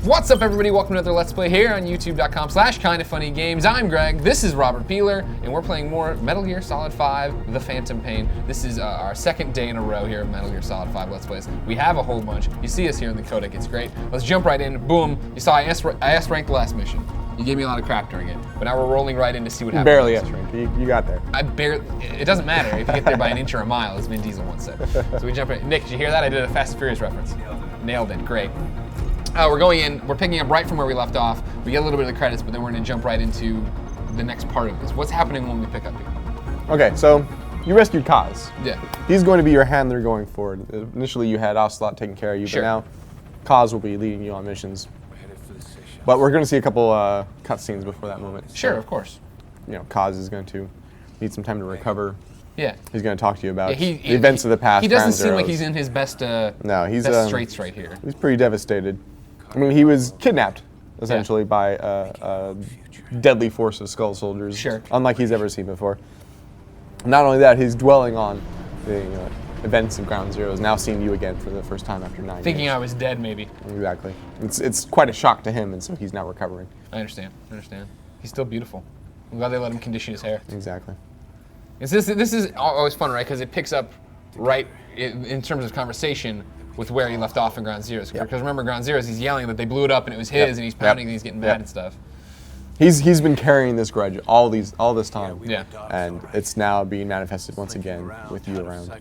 What's up, everybody? Welcome to another Let's Play here on youtube.com/kindafunnygames. I'm Greg, this is Robert Peeler, and we're playing more Metal Gear Solid 5, The Phantom Pain. This is our second day in a row here of Metal Gear Solid 5 Let's Plays. We have a whole bunch. You see us here in the codec, it's great. Let's jump right in, boom. You saw I S ranked the last mission. You gave me a lot of crap during it, but now we're rolling right in to see what happens. Barely S ranked, you got there. It doesn't matter if you get there by an inch or a mile, as Vin Diesel once said. So we jump in. Nick, did you hear that? I did a Fast and Furious reference. Nailed it, great. We're going in, we're picking up right from where we left off. We get a little bit of the credits, but then we're gonna jump right into the next part of this. What's happening when we pick up here? Okay, so you rescued Kaz. Yeah. He's going to be your handler going forward. Initially you had Ocelot taking care of you, Sure. But now Kaz will be leading you on missions. But we're gonna see a couple cutscenes before that moment. Sure, So, of course. You know, Kaz is going to need some time to recover. Yeah. He's going to talk to you about Yeah, the events of the past. He doesn't Ground seem like Zeroes. he's in his best, No, he's best straits right here. He's pretty devastated. I mean, he was kidnapped, essentially, by a deadly force of Skull soldiers. Sure. Unlike he's ever seen before. Not only that, he's dwelling on the events of Ground Zeroes, now seeing you again for the first time after 9 Thinking years. I was dead, maybe. Exactly. It's quite a shock to him, and so he's now recovering. I understand. He's still beautiful. I'm glad they let him condition his hair. Exactly. This is always fun, right? Because it picks up right in terms of conversation with where he left off in Ground Zeroes. Because remember, Ground Zeroes, he's yelling that they blew it up and it was his, and he's pounding and he's getting mad and stuff. He's been carrying this grudge all this time. Yeah. And it's now being manifested once again with you around.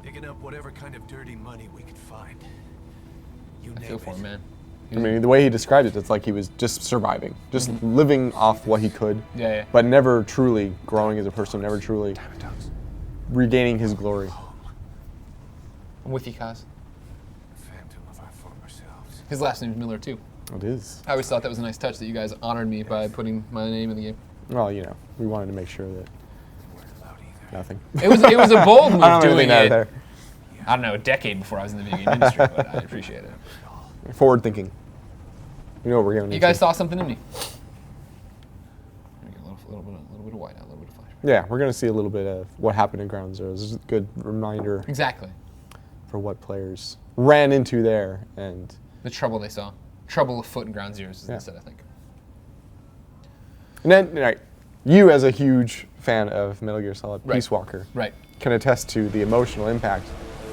Digging up whatever kind of dirty money we could find. I feel for him, man. I mean, the way he described it, it's like he was just surviving, just living off what he could, Yeah. but never truly growing as a person, never truly regaining his glory. I'm with you, Kaz. Phantom of our former selves. His last name's Miller, too. It is. I always thought that was a nice touch that you guys honored me by putting my name in the game. Well, you know, we wanted to make sure that nothing. It was a bold move I don't doing really know it. there. I don't know, a decade before I was in the video game industry, but I appreciate it. Forward thinking. You know what we're going to You guys saw something in me. There we go, a little bit of whiteout, a little bit of flash. Yeah, we're going to see a little bit of what happened in Ground Zeroes. This is a good reminder Exactly. for what players ran into there, and The trouble they saw. Trouble afoot in Ground Zeroes, as they said, I think. And then, right, you as a huge fan of Metal Gear Solid Peace Walker Right. can attest to the emotional impact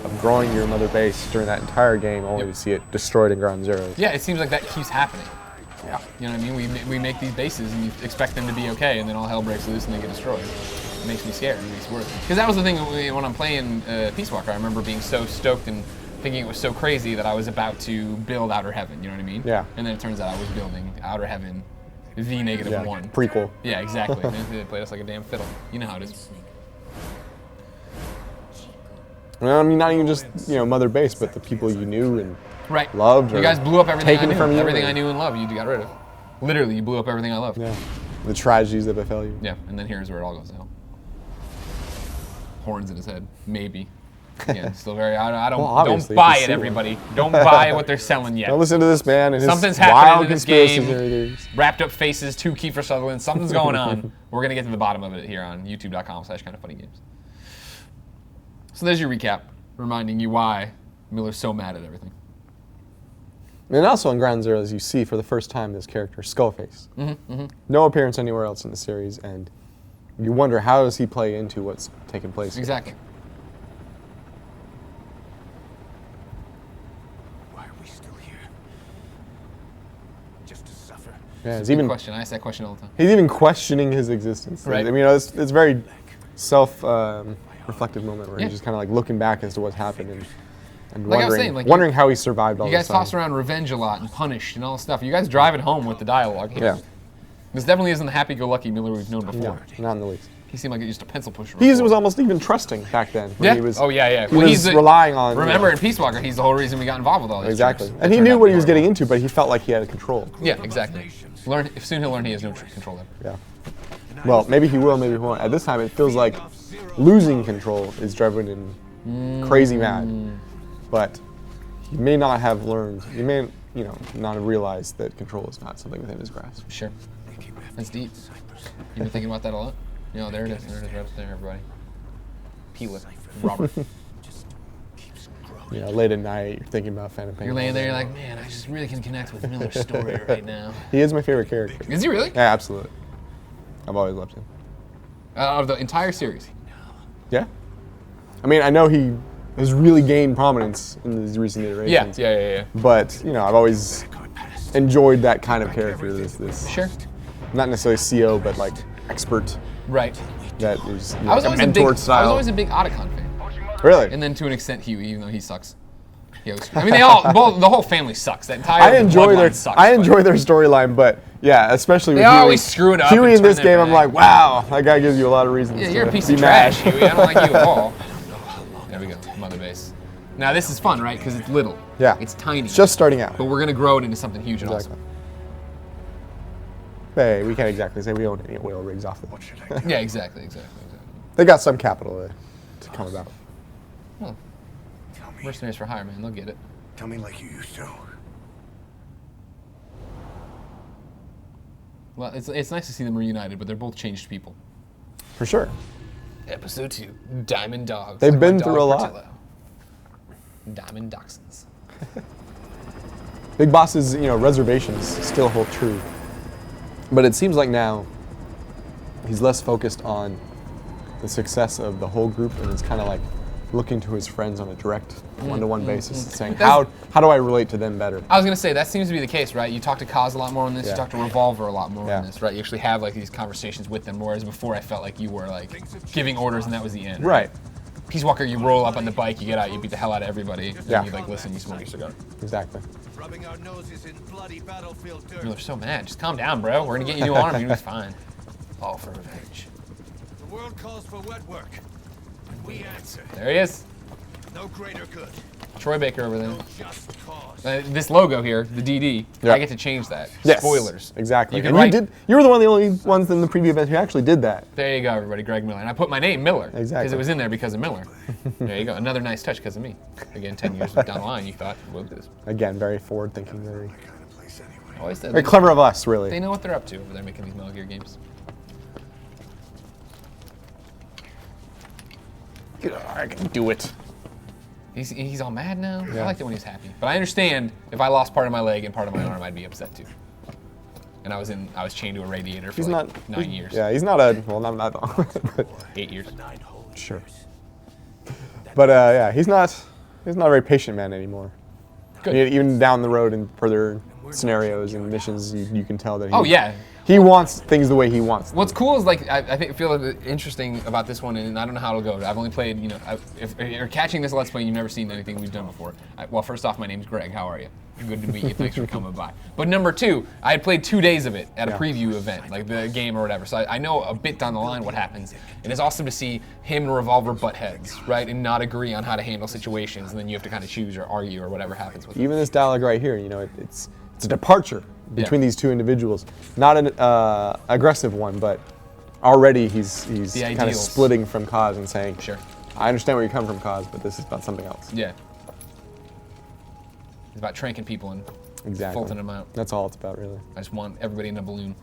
of growing your mother base during that entire game, only to see it destroyed in Ground Zeroes. Yeah, it seems like that keeps happening. Yeah. You know what I mean? We make these bases and you expect them to be okay, and then all hell breaks loose and they get destroyed. It makes me scared. It makes me worried. Because that was the thing when I'm playing Peace Walker. I remember being so stoked and thinking it was so crazy that I was about to build Outer Heaven. You know what I mean? Yeah. And then it turns out I was building Outer Heaven V-1. Prequel. Yeah, exactly. They played us like a damn fiddle. You know how it is. Well, I mean, not even just mother base, but the people you knew and loved. You guys blew up everything I knew. from you. Everything I knew and loved, you got rid of. Literally, you blew up everything I loved. Yeah. The tragedies that befell you. Yeah, and then here's where it all goes down. Horns in his head, maybe. Again, still very. I don't. Well, don't obviously, buy you it, can see everybody. Don't buy what they're selling yet. Don't listen to this man and his Something's wild happening in this conspiracy game. theories. Wrapped up faces, 2 Kiefer Sutherland. Something's going on. We're gonna get to the bottom of it here on youtube.com/kindafunnygames. So there's your recap, reminding you why Miller's so mad at everything. And also in Ground Zeroes, you see for the first time this character, Skullface. No appearance anywhere else in the series, and you wonder how does he play into what's taking place. Exactly. Why are we still here? Just to suffer. Yeah, It's a good question. I ask that question all the time. he's even questioning his existence. Right. I mean, it's very self-reflective moment where he's just kind of like looking back as to what's happened and Like I was wondering, saying, like, wondering how he survived all You this guys time. toss around revenge a lot and punished and all this stuff. You guys drive it home with the dialogue here. Yeah. This definitely isn't the happy-go-lucky Miller we've known before. No, not in the least. He seemed like just a pencil pusher. He before. was almost even trusting back then. When Yeah. He was, Oh yeah. He was relying on. Remember in Peace Walker, he's the whole reason we got involved with all this. Exactly. jerks. And That he turned knew out what to he be was horrible. getting into, but he felt like he had control. Yeah, exactly. Soon he'll learn he has no control over. Yeah. Well, maybe he will, maybe he won't. At this time, it feels like losing control is driving him crazy mad. But he may not have learned. He may, not have realized that control is not something within his grasp. Sure. That's deep. You've been thinking about that a lot? There it is. There it is right up there, everybody. Peeler. Robert. you know, late at night, you're thinking about Phantom Pain. You're laying there, you're like, man, I just really can connect with Miller's story right now. He is my favorite character. Is he really? Yeah, absolutely. I've always loved him. Of the entire series? Yeah. I mean, I know he has really gained prominence in these recent iterations. Yeah. But, you know, I've always enjoyed that kind of character. This Sure. not necessarily CO, but like expert Right. that is, you know, I was a always mentored style. I was always a big Otacon fan. Really? And then to an extent, Huey, even though he sucks. I mean, they all, the whole family sucks. That entire I enjoy their bloodline sucks. I enjoy their storyline, but yeah, especially with They Huey. always screw it up Huey and in this turn their game, I'm back. like, wow, that guy gives you a lot of reasons. Yeah, to you're a piece be of mad. trash, Huey. I don't like you at all. There we go, mother base. Now this is fun, right? Because it's little. Yeah. It's tiny. It's just starting out. But we're gonna grow it into something huge and Exactly. awesome. Hey, we can't exactly say we own any oil rigs off the. Yeah, exactly. They got some capital to come about. Well, mercenaries for hire, man. They'll get it. Tell me like you used to. Well, it's nice to see them reunited, but they're both changed people. For sure. Episode 2, Diamond Dogs. They've Like my been dog through a lot. Portillo. Diamond Dachshunds. Big Boss's, you know, reservations still hold true. But it seems like now he's less focused on the success of the whole group and is kind of like looking to his friends on a direct one-to-one basis and saying, how do I relate to them better? I was gonna say that seems to be the case, right? You talk to Kaz a lot more on this. Yeah. You talk to Revolver a lot more Yeah. on this, right? You actually have like these conversations with them, whereas before I felt like you were like giving orders and that was the end. Right. Peace Walker, you roll up on the bike, you get out, you beat the hell out of everybody, and Yeah. you like listen, you smoke your cigar. Exactly. Rubbing our noses in bloody battlefield dirt. Miller's so mad. Just calm down, bro. We're gonna get you new armor. You're gonna be fine. All for revenge. The world calls for wet work. And we answer. There he is. No greater good. Troy Baker over there. No just cause. This logo here, the DD, Yeah. I get to change that. Yes. Spoilers. Exactly. You can And write, you were the only ones in the preview event who actually did that. There you go, everybody. Greg Miller. And I put my name, Miller. Because Exactly. it was in there because of Miller. There you go. Another nice touch because of me. Again, 10 years down the line, you thought, we'll do this. Again, very forward-thinking, very, Kind of place anyway. Always did. very clever of us, really. They know what they're up to over there making these Metal Gear games. I can do it. He's all mad now. I Yeah. liked it when he's happy. But I understand if I lost part of my leg and part of my arm, I'd be upset too. And I was chained to a radiator for He's like not 9 years. Yeah, he's not a well, not long, but 8 years. sure. But yeah, he's not a very patient man anymore. Good. Even down the road in further scenarios and missions, you can tell that he, Oh yeah. he wants things the way he wants them. What's cool is like I feel interesting about this one, and I don't know how it'll go. I've only played, you know, if you're catching this Let's Play, and you've never seen anything we've done before. Well, first off, my name's Greg. How are you? Good to meet you. Thanks for coming by. But number 2, I had played 2 days of it at a Yeah. preview event, like the game or whatever. So I know a bit down the line what happens. And it's awesome to see him and Revolver butt heads, right, and not agree on how to handle situations, and then you have to kind of choose or argue or whatever happens with it. Even this dialogue right here, you know, it's a departure between these two individuals. Not an aggressive one, but already he's kind of ideals. splitting from Kaz and saying, Sure. I understand where you come from, Kaz, but this is about something else. Yeah. It's about tranking people and Exactly. Fultoning them out. That's all it's about, really. I just want everybody in a balloon.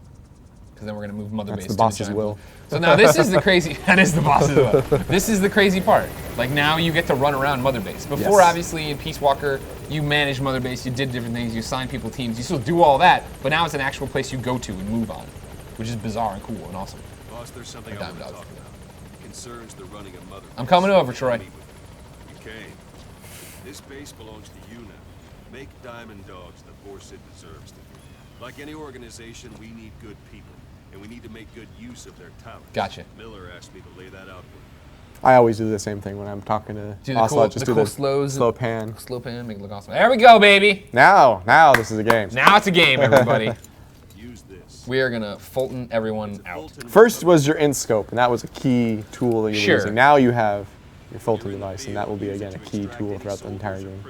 Because then we're going to move Mother That's Base the to boss's giant will. balloon. So now this is the crazy, that is the boss's will. This is the crazy part. Like now you get to run around Mother Base. Before, Yes. obviously, in Peace Walker, you managed Mother Base, you did different things, you assigned people teams, you still do all that, but now it's an actual place you go to and move on, which is bizarre and cool and awesome. Boss, there's something I Diamond want to Dogs. talk about. It concerns the running of Mother. I'm coming over, Troy. You came. This base belongs to you now. Make Diamond Dogs the force it deserves to be. Like any organization, we need good people, and we need to make good use of their talent. Gotcha. Miller asked me to lay that out for I always do the same thing when I'm talking to Do the Ocelot. cool, Just the do cool the slows. slow pan. Slow pan, make it look awesome. There we go, baby. Now this is a game. Now it's a game, everybody. you. Use this. We are gonna Fulton everyone out. Fulton First was your in scope, and that was a key tool that you were Sure. using. Now you have your Fulton device, and that will be again a key tool throughout the entire game.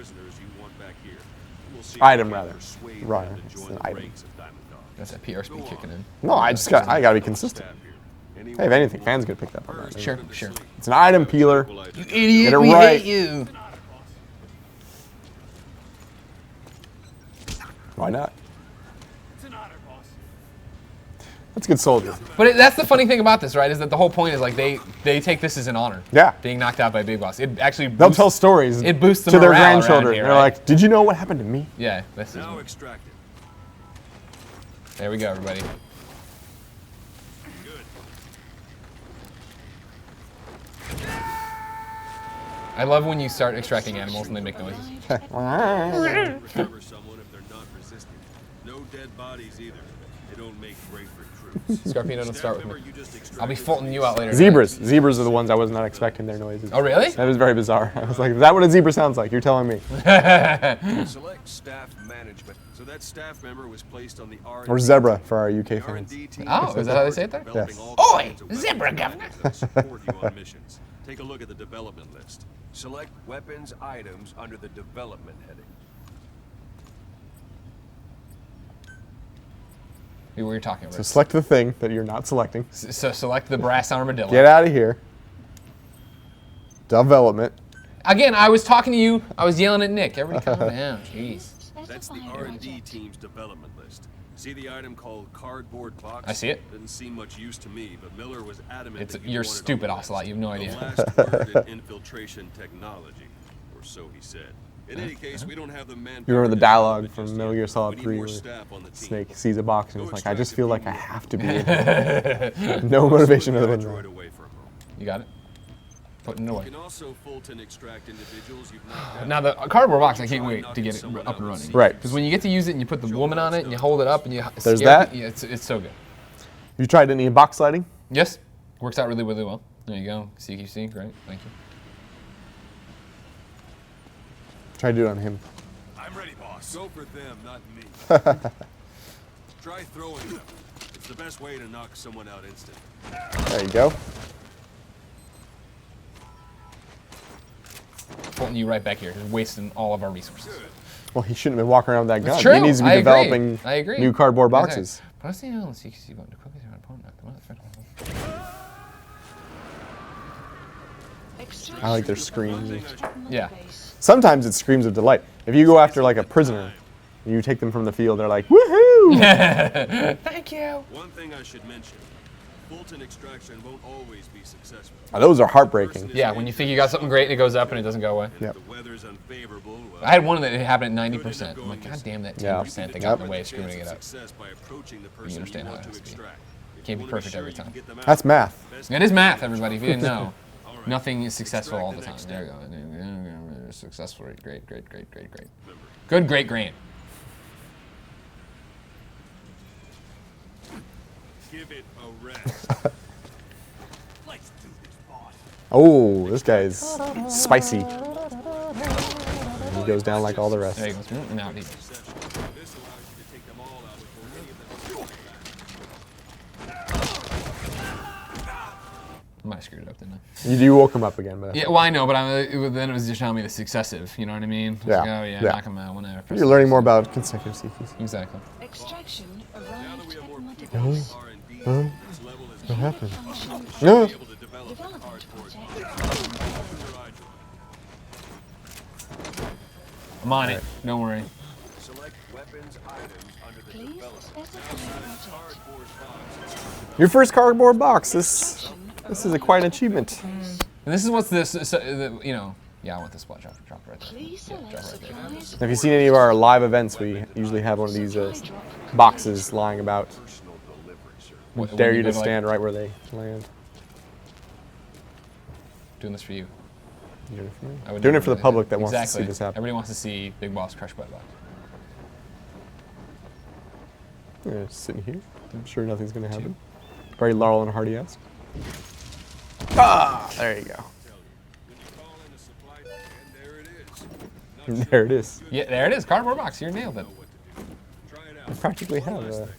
Item, rather. Right, it's an item. That's that PRSP kicking in. No, I gotta be consistent. Hey, if anything, fans gonna pick that up on that. Sure, sure. It's an item peeler. You idiot, Get it we right. hate you. Why not? That's a good soldier. But that's the funny thing about this, right? Is that the whole point is like they take this as an honor. Yeah. Being knocked out by Big Boss. It actually They'll tell stories it boosts the to their morale around grandchildren. here, They're right? like, did you know what happened to me? Yeah, this is. Now extract it. There we go, everybody. Good. I love when you start extracting animals and they make noises. Recover someone if they're not resisting. No dead bodies either. They don't make great recruits. Scarpino, don't start with Remember, me. you just I'll be extracted Fultoning you out later. Zebras. Zebras are the ones I was not expecting their noises. Oh, really? That was very bizarre. I was like, is that what a zebra sounds like? You're telling me. Select staff management. So that staff member was placed on the R&D Or zebra for our UK The fans. R&D team Oh, is that how they say it there? developing Yes. all Oi, kinds of weapons zebra and governor. items that support you on missions. Take a look at the development list. Select weapons items under the development heading. We were talking about. So select the thing that you're not selecting. So select the brass armadillo. Get out of here. Development. Again, I was talking to you. I was yelling at Nick. Everybody calm down. Jeez. That's the R&D team's development list. See the item called cardboard box? I see it. Didn't seem much use to me, but Miller was adamant It's that you you're wanted stupid, on the list. Ocelot. You have no The idea. last word in infiltration technology, or so he said. In any case, we don't have the manpower. You remember the to dialogue implement from just Metal yet. Gear Solid We need 3 more where staff on the team. Snake sees a box and Go he's like, I just extract feel it like I immediately. have to be in here. No motivation other than Droid that. away for a moment. You got it. Putting it You away. can also Fulton extract individuals you've knocked out. Now the cardboard box, I can't wait to get it up and running. Right. Because when you get to use it and you put the woman on it and you hold it up and you There's scare that. yeah, it's so good. You tried any box sliding? Yes, works out really, really well. There you go. CQC, great. Thank you. Try to do it on him. I'm ready, boss. Go for them, not me. Try throwing them. It's the best way to knock someone out instantly. There you go. Fulton you right back here, just wasting all of our resources. Well, he shouldn't have been walking around with that gun. It's true. He needs to be I agree. developing I agree. new cardboard Exactly. boxes. Press the L and CQC button to quickly turn opponent knock them out. I like their screams. Yeah. Sometimes it's screams of delight. If you go after like a prisoner, you take them from the field, they're like, woohoo! Thank you. One thing I should mention. Fulton extraction won't always be successful. Oh, those are heartbreaking. Yeah, when you think you got something great and it goes up and it doesn't go away. Yep. The weather's unfavorable. I had one that happened at 90%. I'm like, God damn that 10% Yeah. that got in the way of screwing it up. You understand how that has to be. Can't be Can't perfect every time. That's math. It is math, everybody, if you didn't know. Nothing is successful all the time. There you go. Successful rate. Great. Good, great, grand. Give it a rest. Let's do this, boss. Oh, this guy's spicy. He goes down like all the rest. There you go. Now, This allows you to take them all out before any of them I might have screwed it up, didn't I? You woke him up again, but Yeah, well, I know, but then it was just telling me the successive. You know what I mean? It's Yeah, like, oh, yeah, yeah. knock him out whenever. you're learning more about consecutive sequences. Exactly. Extraction Now that arrived we have at more multiple people in R&D, its level is What happened? function No. able to develop a development cardboard project. I'm on it. Don't worry. Select weapons items under the Please development. specify project. cardboard box. Your first cardboard box. This is a quite an achievement. And this is what's this, you know, yeah, I want the spot drop right there. Please Yeah, select drop right there. supplies. Have you seen any of our live events? We usually have one of these boxes lying about. Personal delivery, sir. When Dare you you go to like- stand right where they land. Doing this for you. Doing it for me? I would Doing never it for the do that. public that wants to Exactly. see this happen. Everybody wants to see Big Boss crushed by a box. Yeah, just sitting here. I'm sure nothing's going to happen. Very Laurel and Hardy-esque. Ah, there you go. When you call in a supply, and there it is. There it is. Yeah, there it is. Cardboard box. You nailed it. Know what to do. Try it out. I practically One have last a. thing.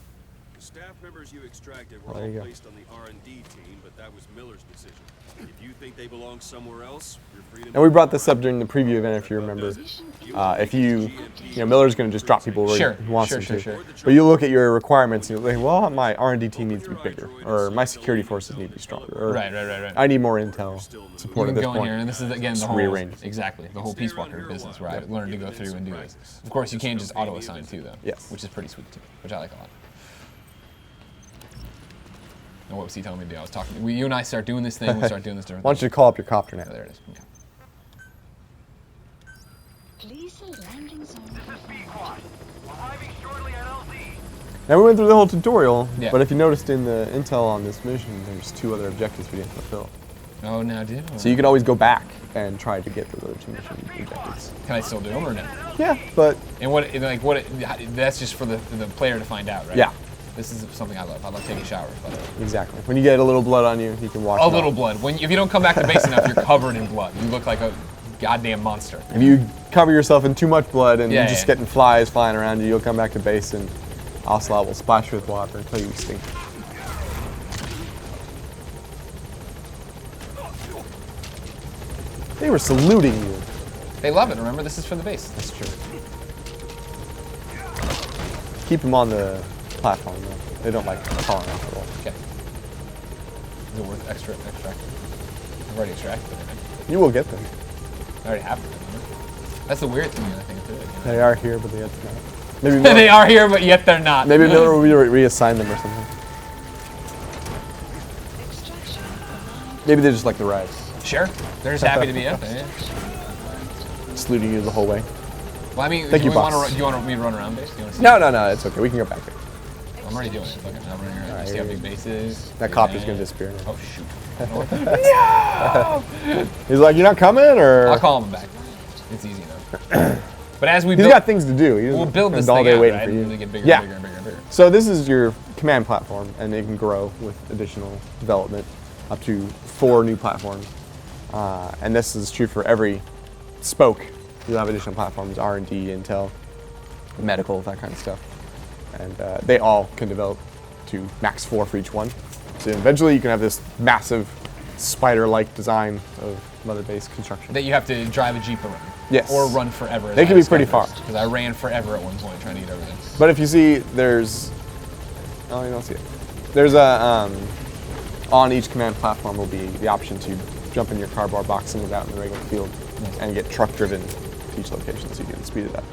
The staff members you extracted were There all you go. placed on the R&D team, but that was Miller's decision. If you think they belong somewhere else, you're free to. And we brought this up during the preview event, if you remember. If you know, Miller's going to just drop people where Sure, he wants sure, them to. sure, sure. But you look at your requirements and you're like, well, my R&D team needs to be bigger, or my security forces need to be stronger, or Right. I need more intel You support can at this go in point. here, and this is again the Just whole rearrange. exactly the whole Peace Walker business where I learned to go through and do this. Of course, you can just auto assign too, though. Yes. Which is pretty sweet too, which I like a lot. And what was he telling me to do? I was talking. You and I start doing this thing. We'll start doing this different. Why don't you call up your copter now? Oh, there it is. Okay. Please landing zone. Now we went through the whole tutorial, Yeah. but if you noticed in the intel on this mission, there's 2 other objectives we didn't fulfill. Oh, now did. So you can always go back and try to get those other 2 mission objectives. Can I still do them or no? Yeah, but And that's just for the player to find out, right? yeah, This is something I love. I love taking showers, by the way. exactly. When you get a little blood on you, you can wash A it off. little blood. If you don't come back to base enough, you're covered in blood. You look like a goddamn monster. If you cover yourself in too much blood and Yeah, you're just yeah. getting flies flying around you, you'll come back to base and Ocelot will splash you with water until you stink. They were saluting you. They love it. Remember, this is for the base. That's true. Keep them on the platform though. They don't like falling off the wall. Okay. Is it worth extracting? I've already extracted everything. You will get them. I already have them. Remember? That's the weird thing, I think, too. They are here, but they have to not. Maybe They Miller, are here, but yet they're not. maybe Miller will reassign them or something. Extraction arrived. Maybe they just like the ride. Sure. They're just happy to be out there. Yeah. Saluting you the whole way. Well, I mean, Thank do you, you want boss. me to run around base? Do you want to see? No, it's okay. We can go back there. I'm already doing it. Fuck it. I'm running around. Alright, You see how here big base is? That copter's gonna disappear now. Oh, shoot. No! He's like, you're not coming, or? I'll call him back. It's easy enough. But as we He's build, got things to do. He doesn't we'll build this spend all thing day out, waiting right? for you. And they get bigger Yeah. and bigger and bigger and bigger. So this is your command platform, and it can grow with additional development up to 4 new platforms. And this is true for every spoke. You'll have additional platforms, R&D, Intel, medical, that kind of stuff. And they all can develop to max 4 for each one. So eventually you can have this massive spider-like design of mother base construction. That you have to drive a Jeep around. Yes. Or run forever. They can be pretty far. Because I ran forever at one point trying to get everything. But if you see, there's, oh, you don't see it. There's a, on each command platform will be the option to jump in your cardboard box and move out in the regular field and get truck driven to each location so you can speed it up.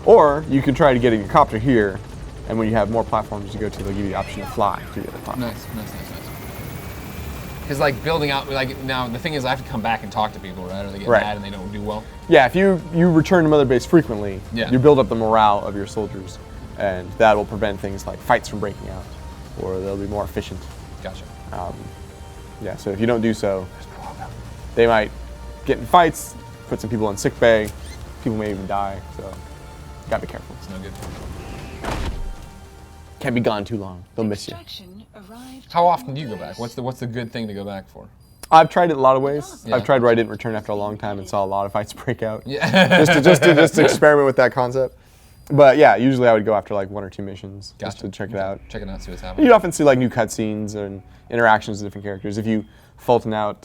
Or you can try to get a copter here, and when you have more platforms you go to, they'll give you the option to fly to the other platform. Nice. Because like building out, like now the thing is I have to come back and talk to people, right? Or they get Right. mad and they don't do well. Yeah, if you return to mother base frequently, Yeah. you build up the morale of your soldiers, and that will prevent things like fights from breaking out, or they'll be more efficient. Gotcha. Yeah, so if you don't do so, they might get in fights, put some people in sick bay, people may even die, so gotta be careful. It's no good. Can't be gone too long, they'll miss you. Extraction arrived. How often do you go back? What's the good thing to go back for? I've tried it a lot of ways. Yeah. I've tried where I didn't return after a long time and saw a lot of fights break out. Yeah. just to experiment with that concept. But yeah, usually I would go after like 1 or 2 missions just to check it out. Check it out, see what's happening. You often see like new cutscenes and interactions with different characters. If you Fulton out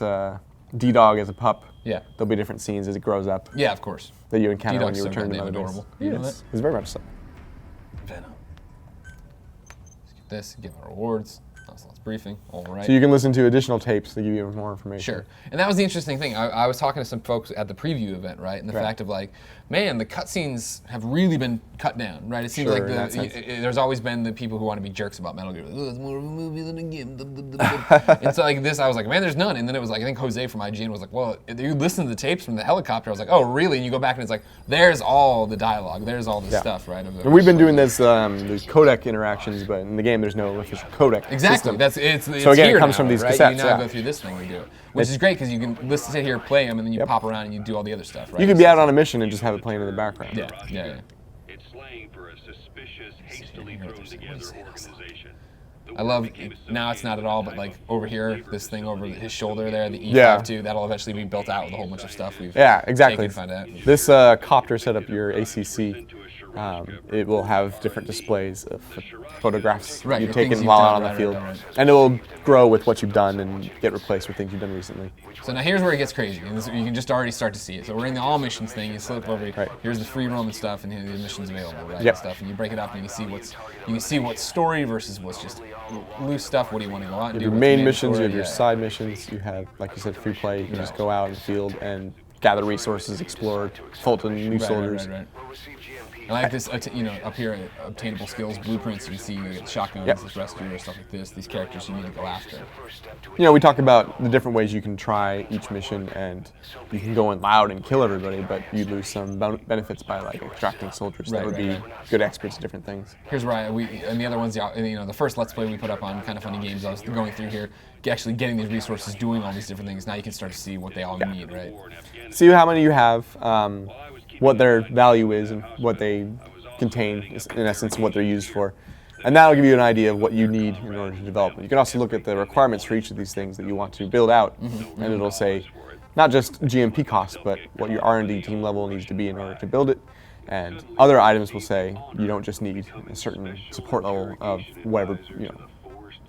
D-Dog as a pup, Yeah. there'll be different scenes as it grows up Yeah, of course. that you encounter when D-Dog's you so return to goddamn Mother Base. adorable. You know Yes, that? he's very much so. Venom. Let's get this, get my rewards. Ocelot's briefing, all right. So you can listen to additional tapes that give you more information. Sure. And that was the interesting thing. I was talking to some folks at the preview event, right? And the Right. fact of like, man, the cutscenes have really been cut down, right? It seems Sure, like in that sense. there's always been the people who want to be jerks about Metal Gear. Like, oh, it's more of a movie than a game. And so like this, I was like, man, there's none. And then it was like, I think Jose from IGN was like, well, you listen to the tapes from the helicopter. I was like, oh, really? And you go back and it's like, there's all the dialogue. There's all the Yeah. stuff, right? Of the- And we've been doing this, there's codec interactions, but in the game there's no official codec Exactly. system. It's So again, it here comes now, from these right? cassettes, You now yeah. go through this thing we do, which is great because you can listen, sit here, play them, and then you Yep. pop around and you do all the other stuff, right? You could be out on a mission and just have it playing in the background. Yeah. It's slang for a suspicious, hastily here, thrown what together is this? organization. I love, now it's not at all, but like over here, this thing over his shoulder there, the Yeah. E52, that'll eventually be built out with a whole bunch of stuff we've Yeah, exactly. taken to find out. This copter set up your ACC. It will have different displays of photographs Right, you've your things taken you've while done, out on the right, field. right. And it will grow with what you've done and get replaced with things you've done recently. So now here's where it gets crazy, and this, you can just already start to see it. So we're in the all missions thing. You slip over. Right. Here's the free roam and stuff, and here the missions available, right? Yep. And stuff, and you break it up, and you can see what's story versus what's just loose stuff. What do you want to go out and You do? have your what's main mandatory, missions, you have your yeah. side missions, you have, like you said, free play. You can just go out in the field and gather resources, explore, Fulton new Right, soldiers. right. I like this, you know, up here, obtainable skills, blueprints. You can see you get shotguns, this rescuer, stuff like this. These characters you need to go after. You know, we talk about the different ways you can try each mission, and you can go in loud and kill everybody, but you lose some benefits by like extracting soldiers that would be good experts at different things. Here's where and the other ones, you know, the first Let's Play we put up on Kind of Funny Games, I was going through here, actually getting these resources, doing all these different things. Now you can start to see what they all need, right? See how many you have, what their value is, and what they contain, in essence, what they're used for. And that'll give you an idea of what you need in order to develop. You can also look at the requirements for each of these things that you want to build out, and it'll say not just GMP costs, but what your R&D team level needs to be in order to build it. And other items will say you don't just need a certain support level of whatever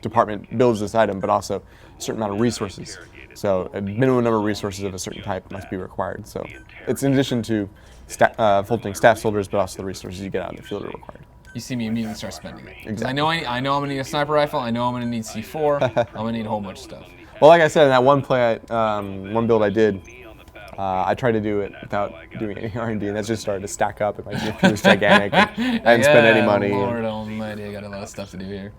department builds this item, but also a certain amount of resources. So a minimum number of resources of a certain type must be required. So it's in addition to Fultoning staff soldiers, but also the resources you get out in the field are required. You see me immediately start spending it. Exactly. I know I'm gonna need a sniper rifle. I know I'm gonna need C4. I'm gonna need a whole bunch of stuff. Well, like I said, in that one one build I did, I tried to do it without doing any R&D, and that just started to stack up, and my GPU was gigantic. And I didn't spend any money. Lord almighty, I got a lot of stuff to do here.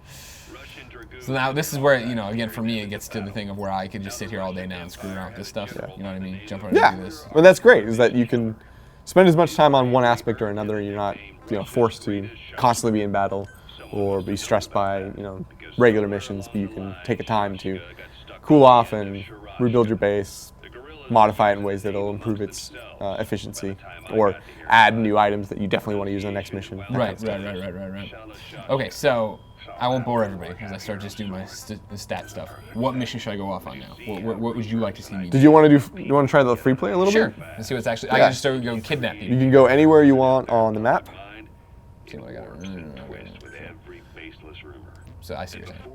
So now this is where, again, for me, it gets to the thing of where I could just sit here all day now and screw around with this stuff. Yeah. You know what I mean? Jump around and do this. Well, that's great, is that you can spend as much time on one aspect or another, and you're not forced to constantly be in battle or be stressed by regular missions, but you can take a time to cool off and rebuild your base, modify it in ways that will improve its efficiency, or add new items that you definitely want to use in the next mission. Right. Okay, so I won't bore everybody because I start just doing my stat stuff. What mission should I go off on now? What would you like to see me do? Did you want to try the free play a little bit? Sure. Let's see what's actually. I can just start go kidnap people. You can go anywhere you want on the map. See what I got. So I see what you're saying.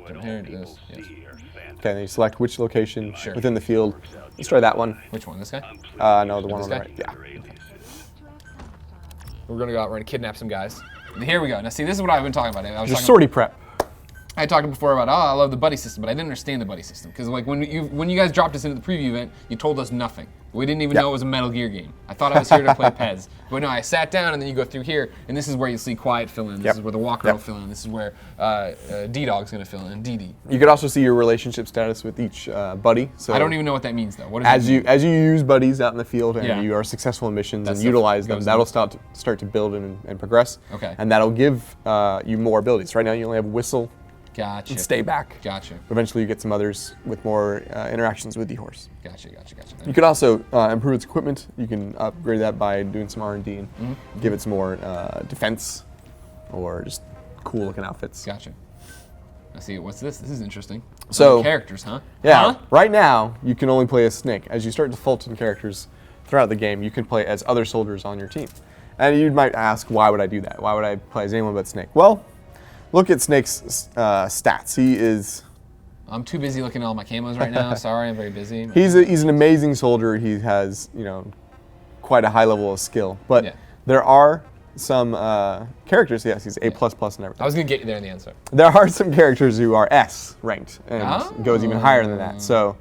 Jump here, do this. Yes. Okay, then you select which location within the field. Let's try that one. Which one? This guy? No, the one on the right. Yeah. Okay. We're gonna go out. We're gonna kidnap some guys. Here we go. Now, see, this is what I've been talking about. Just sortie prep. I talked before about, I love the buddy system, but I didn't understand the buddy system because, like, when you guys dropped us into the preview event, you told us nothing. We didn't even know it was a Metal Gear game. I thought I was here to play Pez, but no, I sat down and then you go through here, and this is where you see Quiet fill in. This is where the Walker will fill in. This is where D-Dog's gonna fill in. DD. You could also see your relationship status with each buddy. So I don't even know what that means though. What does as you use buddies out in the field and you are successful in missions and utilize them, that'll start to build and progress. Okay. And that'll give you more abilities. Right now you only have Whistle. Gotcha. And Stay Back. Gotcha. Eventually you get some others with more interactions with the horse. Gotcha. You could also improve its equipment. You can upgrade that by doing some R&D and give it some more defense or just cool looking outfits. Gotcha. I see. What's this? This is interesting. So characters, huh? Yeah. Huh? Right now you can only play as Snake. As you start to Fulton characters throughout the game, you can play as other soldiers on your team. And you might ask, why would I do that? Why would I play as anyone but Snake? Well, look at Snake's stats. He is... I'm too busy looking at all my camos right now. Sorry, I'm very busy. He's an amazing soldier. He has, quite a high level of skill. But there are some characters, yes, he's A++ and everything. I was going to get you there in the answer. There are some characters who are S ranked and goes even higher than that. So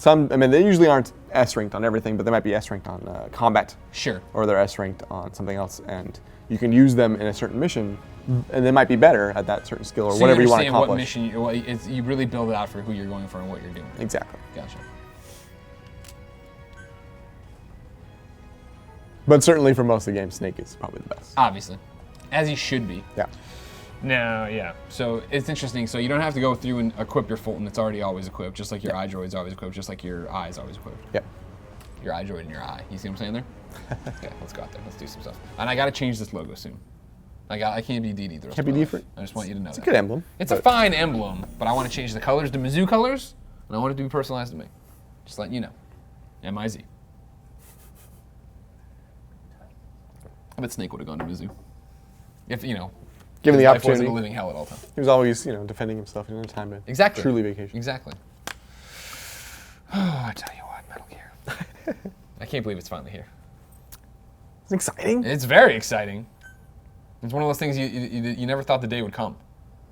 they usually aren't S ranked on everything, but they might be S ranked on combat. Sure. Or they're S ranked on something else. And you can use them in a certain mission, and they might be better at that certain skill or whatever you want to accomplish. What mission, you really build it out for who you're going for and what you're doing. Exactly. Gotcha. But certainly for most of the game, Snake is probably the best. Obviously. As he should be. Yeah. No, yeah. So it's interesting. So you don't have to go through and equip your Fulton. It's already always equipped, just like your iDroid's always equipped, just like your eye is always equipped. Yep. Your iDroid and your eye. You see what I'm saying there? Okay, let's go out there. Let's do some stuff. And I got to change this logo soon. I can't be DD the rest Can't of be my different. life. I just want you to know It's that. a good emblem. It's a fine emblem, but I want to change the colors to Mizzou colors, and I want it to be personalized to me. Just letting you know. M-I-Z. I bet Snake would have gone to Mizzou. If, given his the life opportunity. wasn't a living hell at all times. He was always, defending himself. He didn't have time to truly vacation. Exactly. Oh, I tell you what, Metal Gear. I can't believe it's finally here. It's exciting. It's very exciting. It's one of those things you never thought the day would come.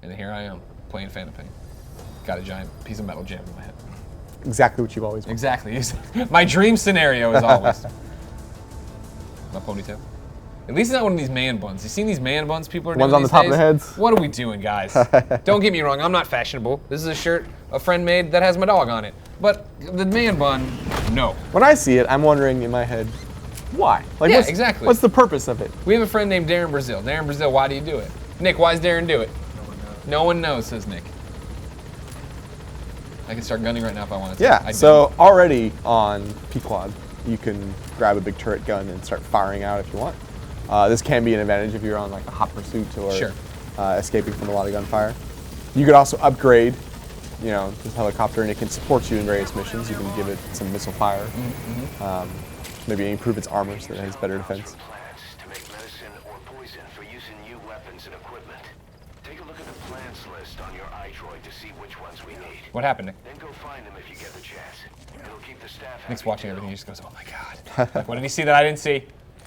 And here I am, playing Phantom Pain. Got a giant piece of metal jammed in my head. Exactly what you've always wanted. Exactly. My dream scenario is always. My ponytail. At least it's not one of these man buns. You seen these man buns people are doing Ones on the these top of days? the heads? What are we doing, guys? Don't get me wrong, I'm not fashionable. This is a shirt a friend made that has my dog on it. But the man bun, no. When I see it, I'm wondering in my head, why? Like, Yeah, what's, exactly. What's the purpose of it? We have a friend named Darren Brazil. Darren Brazil, why do you do it? Nick, why does Darren do it? No one knows, says Nick. I can start gunning right now if I wanted to. Yeah, I so already on P-Quad, you can grab a big turret gun and start firing out if you want. This can be an advantage if you're on like a hot pursuit or Sure. Escaping from a lot of gunfire. You could also upgrade, this helicopter, and it can support you in various missions. You can give it some missile fire, maybe improve its armor so that it has better defense. Plants to make medicine or poison for use in new weapons and equipment. Take a look at the plants list on your iDroid to see which ones we need. What happened, Nick? Then go find them if you get the chance. It'll keep the staff Nick's happy watching too. everything. He just goes, "Oh my god!" Like, what did he see that I didn't see?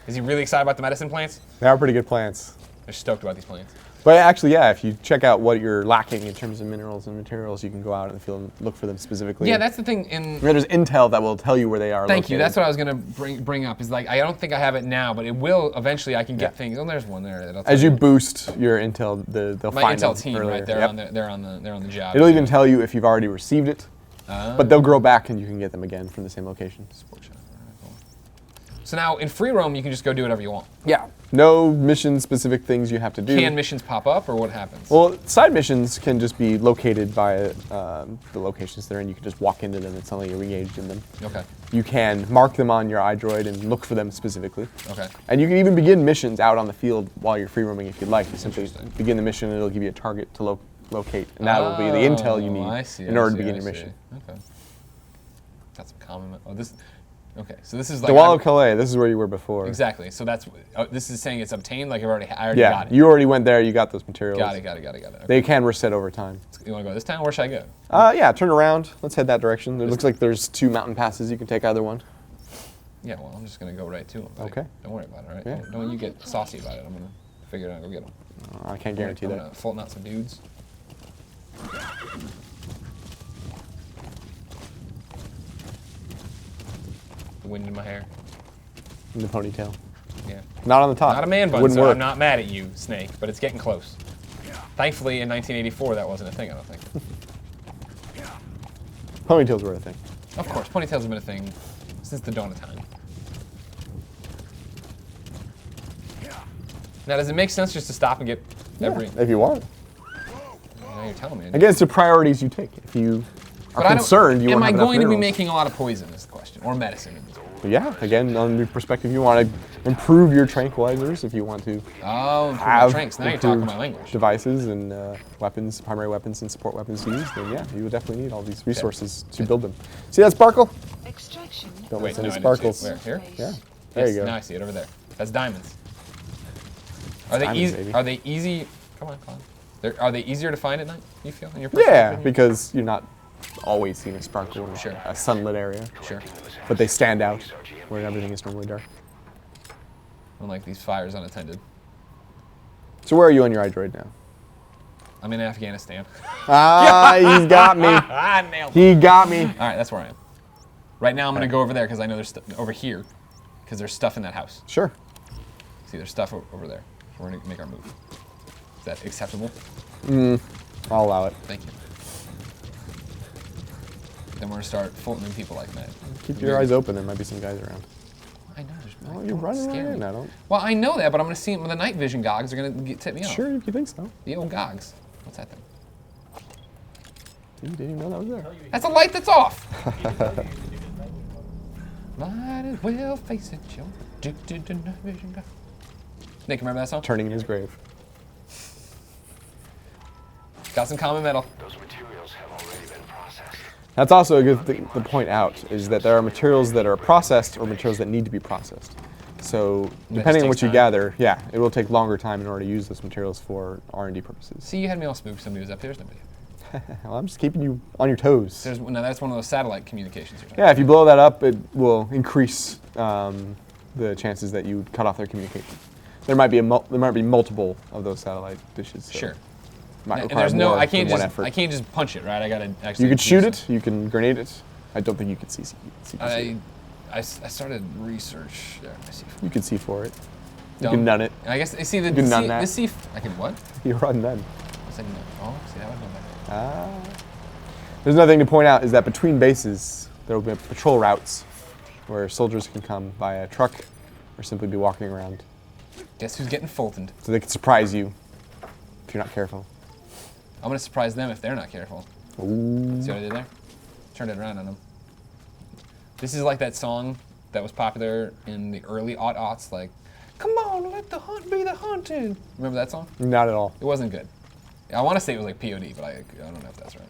Is he really excited about the medicine plants? They are pretty good plants. They're stoked about these plants. But actually, yeah, if you check out what you're lacking in terms of minerals and materials, you can go out in the field and look for them specifically. Yeah, that's the thing. In There's intel that will tell you where they are thank you. located. That's what I was gonna bring up. Is like I don't think I have it now, but it will eventually. I can get Yeah. things. Oh, there's one there. That'll tell As you me. boost your intel, they'll My find intel them team, earlier. right? They're Yep. on the job. It'll even tell you if you've already received it, but they'll grow back and you can get them again from the same location. So now in free roam, you can just go do whatever you want. Yeah. No mission-specific things you have to do. Can missions pop up, or what happens? Well, side missions can just be located by the locations they're in. You can just walk into them and suddenly you're engaged in them. Okay. You can mark them on your iDroid and look for them specifically. Okay. And you can even begin missions out on the field while you're free roaming if you'd like. You simply Interesting. begin the mission and it'll give you a target to locate. And that will be the intel you I need see, in I order see, to begin I your see. mission. Okay. Got some common. Oh, this. Okay, so this is like. The Wall I'm- of Calais, this is where you were before. Exactly. So that's. This is saying it's obtained. Like I already got Yeah, it. you already went there, you got those materials. Got it. Okay. They can reset over time. You want to go this town? Where should I go? Yeah, turn around. Let's head that direction. It looks like there's 2 mountain passes. You can take either one. Yeah, well, I'm just gonna go right to them. Buddy. Okay. Don't worry about it, all right? Yeah. Don't you get saucy about it. I'm gonna figure it out and go get them. I can't guarantee I'm that. gonna Fulton out some dudes. The wind in my hair. In the ponytail. Yeah. Not on the top. Not a man bun, Wouldn't so work. I'm not mad at you, Snake, but it's getting close. Thankfully, in 1984, that wasn't a thing, I don't think. Ponytails were a thing. Of course, ponytails have been a thing since the dawn of time. Now, does it make sense just to stop and get every... If you want. Now you're telling me. Again, it's the priorities you take. If you are But I don't- concerned, you am want I to have enough going to be minerals. making a lot of poison is the question, or medicine? But yeah, again, on the perspective, you want to improve your tranquilizers if you want to Oh, have drinks. Now you're talking improved my language. devices and weapons, primary weapons and support weapons to use, then yeah, you will definitely need all these resources to build them. See that sparkle? Extraction. Don't Wait, miss no, any I didn't see it. sparkles. Where? Here? Yeah, there Yes, you go. Now I see it over there. That's diamonds. Are they Diamonds, easy? baby. Are they easy? Come on. Are they easier to find at night? You feel in your Yeah, personal opinion? because you're not always seeing a sparkle in Sure. a sunlit area, Sure. but they stand out where everything is normally dark. Unlike these fires unattended. So where are you on your iDroid now? I'm in Afghanistan. Ah, he's got me. I nailed it. He got me. All right, that's where I am. Right now, I'm gonna go over there because I know there's over here, because there's stuff in that house. Sure. See, there's stuff over there. We're gonna make our move. Is that acceptable? I'll allow it. Thank you. Then we're gonna start Fultoning people like mad. Keep your eyes open. There might be some guys around. I know. There's Oh, don't you're running scare right in. me. I don't. Well, I know that, but I'm gonna see the night vision gogs are gonna tip me off. Sure, if you think so. The old gogs. What's that thing? You didn't even know that was there. That's a light that's off. Might as well face it, Joe. Addicted to night vision gogs. Nick, remember that song? Turning in his grave. Got some common metal. Those materials have already been processed. That's also a good thing to point out, is that there are materials that are processed or materials that need to be processed. So depending on takes what you time. gather, yeah, it will take longer time in order to use those materials for R&D purposes. See, you had me all spooked. Somebody was up here. There's nobody. Well, I'm just keeping you on your toes. No, that's one of those satellite communications you're talking Yeah, if you blow that up, it will increase the chances that you cut off their communication. There might be multiple of those satellite dishes. So Sure. it might And require there's no, more I can't than one just, effort. I can't just punch it, right? I gotta actually. You could do shoot it. something. You can grenade it. I don't think you could see. I started research there. I see. You could see for it. You can none it. I guess see the You can none C, that. the C. I can what? You run none. I said no. Oh, see that would have been better. There's another thing to point out is that between bases, there will be patrol routes where soldiers can come by a truck or simply be walking around. Guess who's getting Fultoned? So they can surprise you if you're not careful. I'm gonna surprise them if they're not careful. Ooh. See what I did there? Turned it around on them. This is like that song that was popular in the early aughts, like, "Come on, let the hunt be the hunted." Remember that song? Not at all. It wasn't good. I want to say it was like POD, but I don't know if that's right.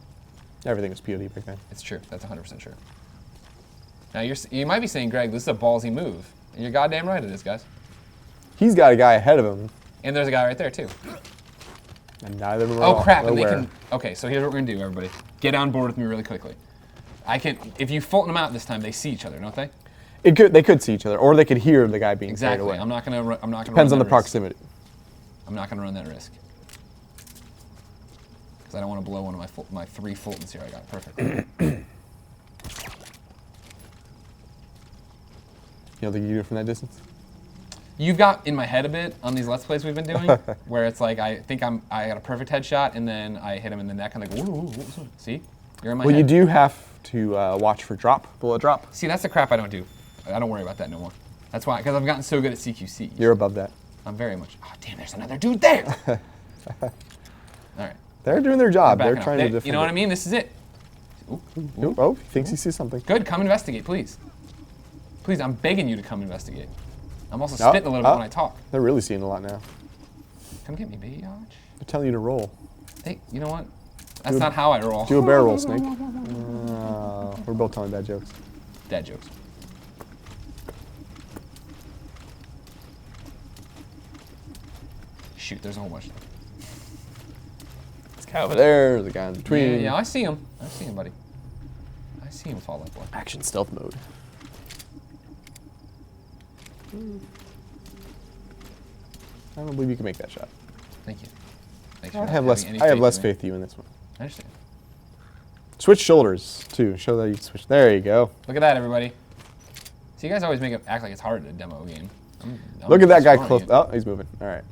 Everything was POD back then. It's true. That's 100% true. Now you might be saying, Greg, this is a ballsy move, and you're goddamn right it is, guys. He's got a guy ahead of him, And there's a guy right there too. and neither of them are Oh crap! And they aware. can. Okay, so here's what we're gonna do, everybody. Get on board with me really quickly. If you Fulton them out this time, they see each other, don't they? They could see each other, or they could hear the guy being carried Exactly. away. I'm not gonna. Depends on the risk. proximity. I'm not gonna run that risk. Because I don't want to blow one of my 3 Fultons here. I got perfect. You don't think you can do it from that distance? You've got in my head a bit on these Let's Plays we've been doing, where it's like I think I got a perfect headshot, and then I hit him in the neck, and I go, ooh, see? You're in my Well, head. you do have to watch for bullet drop. See, that's the crap I don't do. I don't worry about that no more. That's why, because I've gotten so good at CQC. You're above that. I'm very much. Oh, damn, there's another dude there! All right. They're doing their job. Backing They're off. trying to defend. You know what I mean? This is it. Ooh, Ooh, oh, he thinks he sees something. Good, come investigate, please. Please, I'm begging you to come investigate. I'm also spitting a little bit when I talk. They're really seeing a lot now. Come get me, baby. They're telling you to roll. Hey, you know what? That's not how I roll. Do a barrel roll, Snake. We're both telling bad jokes. Dad jokes. Shoot, there's a whole bunch. This guy over there, the guy in between. Yeah, I see him. I see him, buddy. I see him fall like one. Action stealth mode. I don't believe you can make that shot. Thank you. Thanks I for have not less. having any I have in less me. faith in you in this one. I understand. Switch shoulders too. Show that you can switch. There you go. Look at that, everybody. See, you guys always make it act like it's hard to demo a game. I'm Look at that guy destroying close. it. Oh, he's moving. All right.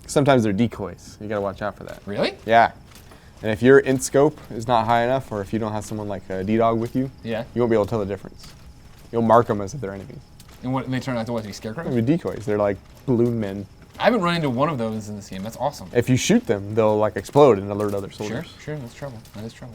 Sometimes they're decoys. You gotta watch out for that. Really? Yeah. And if your int scope is not high enough, or if you don't have someone like a D-Dog with you, Yeah. you won't be able to tell the difference. You'll mark them as if they're enemies. And what? And they turn out to what? To be scarecrows? They're decoys. They're like balloon men. I haven't run into one of those in this game. That's awesome. If you shoot them, they'll like explode and alert other Sure, soldiers. sure. That's trouble. That is trouble.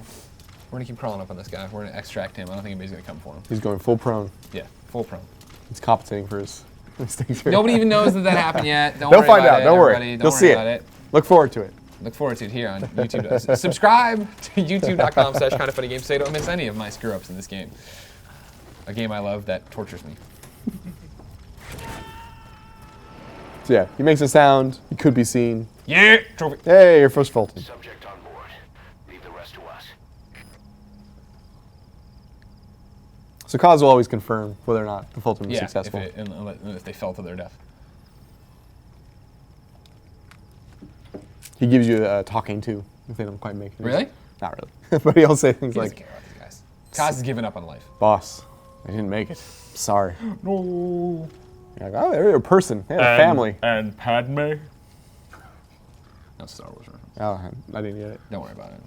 We're gonna keep crawling up on this guy. We're gonna extract him. I don't think anybody's gonna come for him. He's going full prone. Yeah, full prone. He's compensating for his mistakes here. Nobody even knows that happened yet. Don't They'll worry find about out. it, Don't worry. everybody. Don't You'll worry see about it. it. Look forward to it. Look forward to it here on YouTube. Subscribe to youtube.com/kindoffunnygames so you don't miss any of my screw-ups in this game. A game I love that tortures me. So yeah, he makes a sound. He could be seen. Yeah, trophy. Hey, your first Fulton. Subject on board. Leave the rest to us. So Kaz will always confirm whether or not the Fulton was Yeah, successful. if they fell to their death. He gives you a talking to if they don't quite make it. Really? Not really. But he'll say things He doesn't like, care about these guys. Kaz has given up on life. "Boss, I didn't make it. Sorry." No. You're like, "Oh, they're a person. They have a family." And Padme. No Star Wars reference. Oh, I didn't get it. Don't worry about it.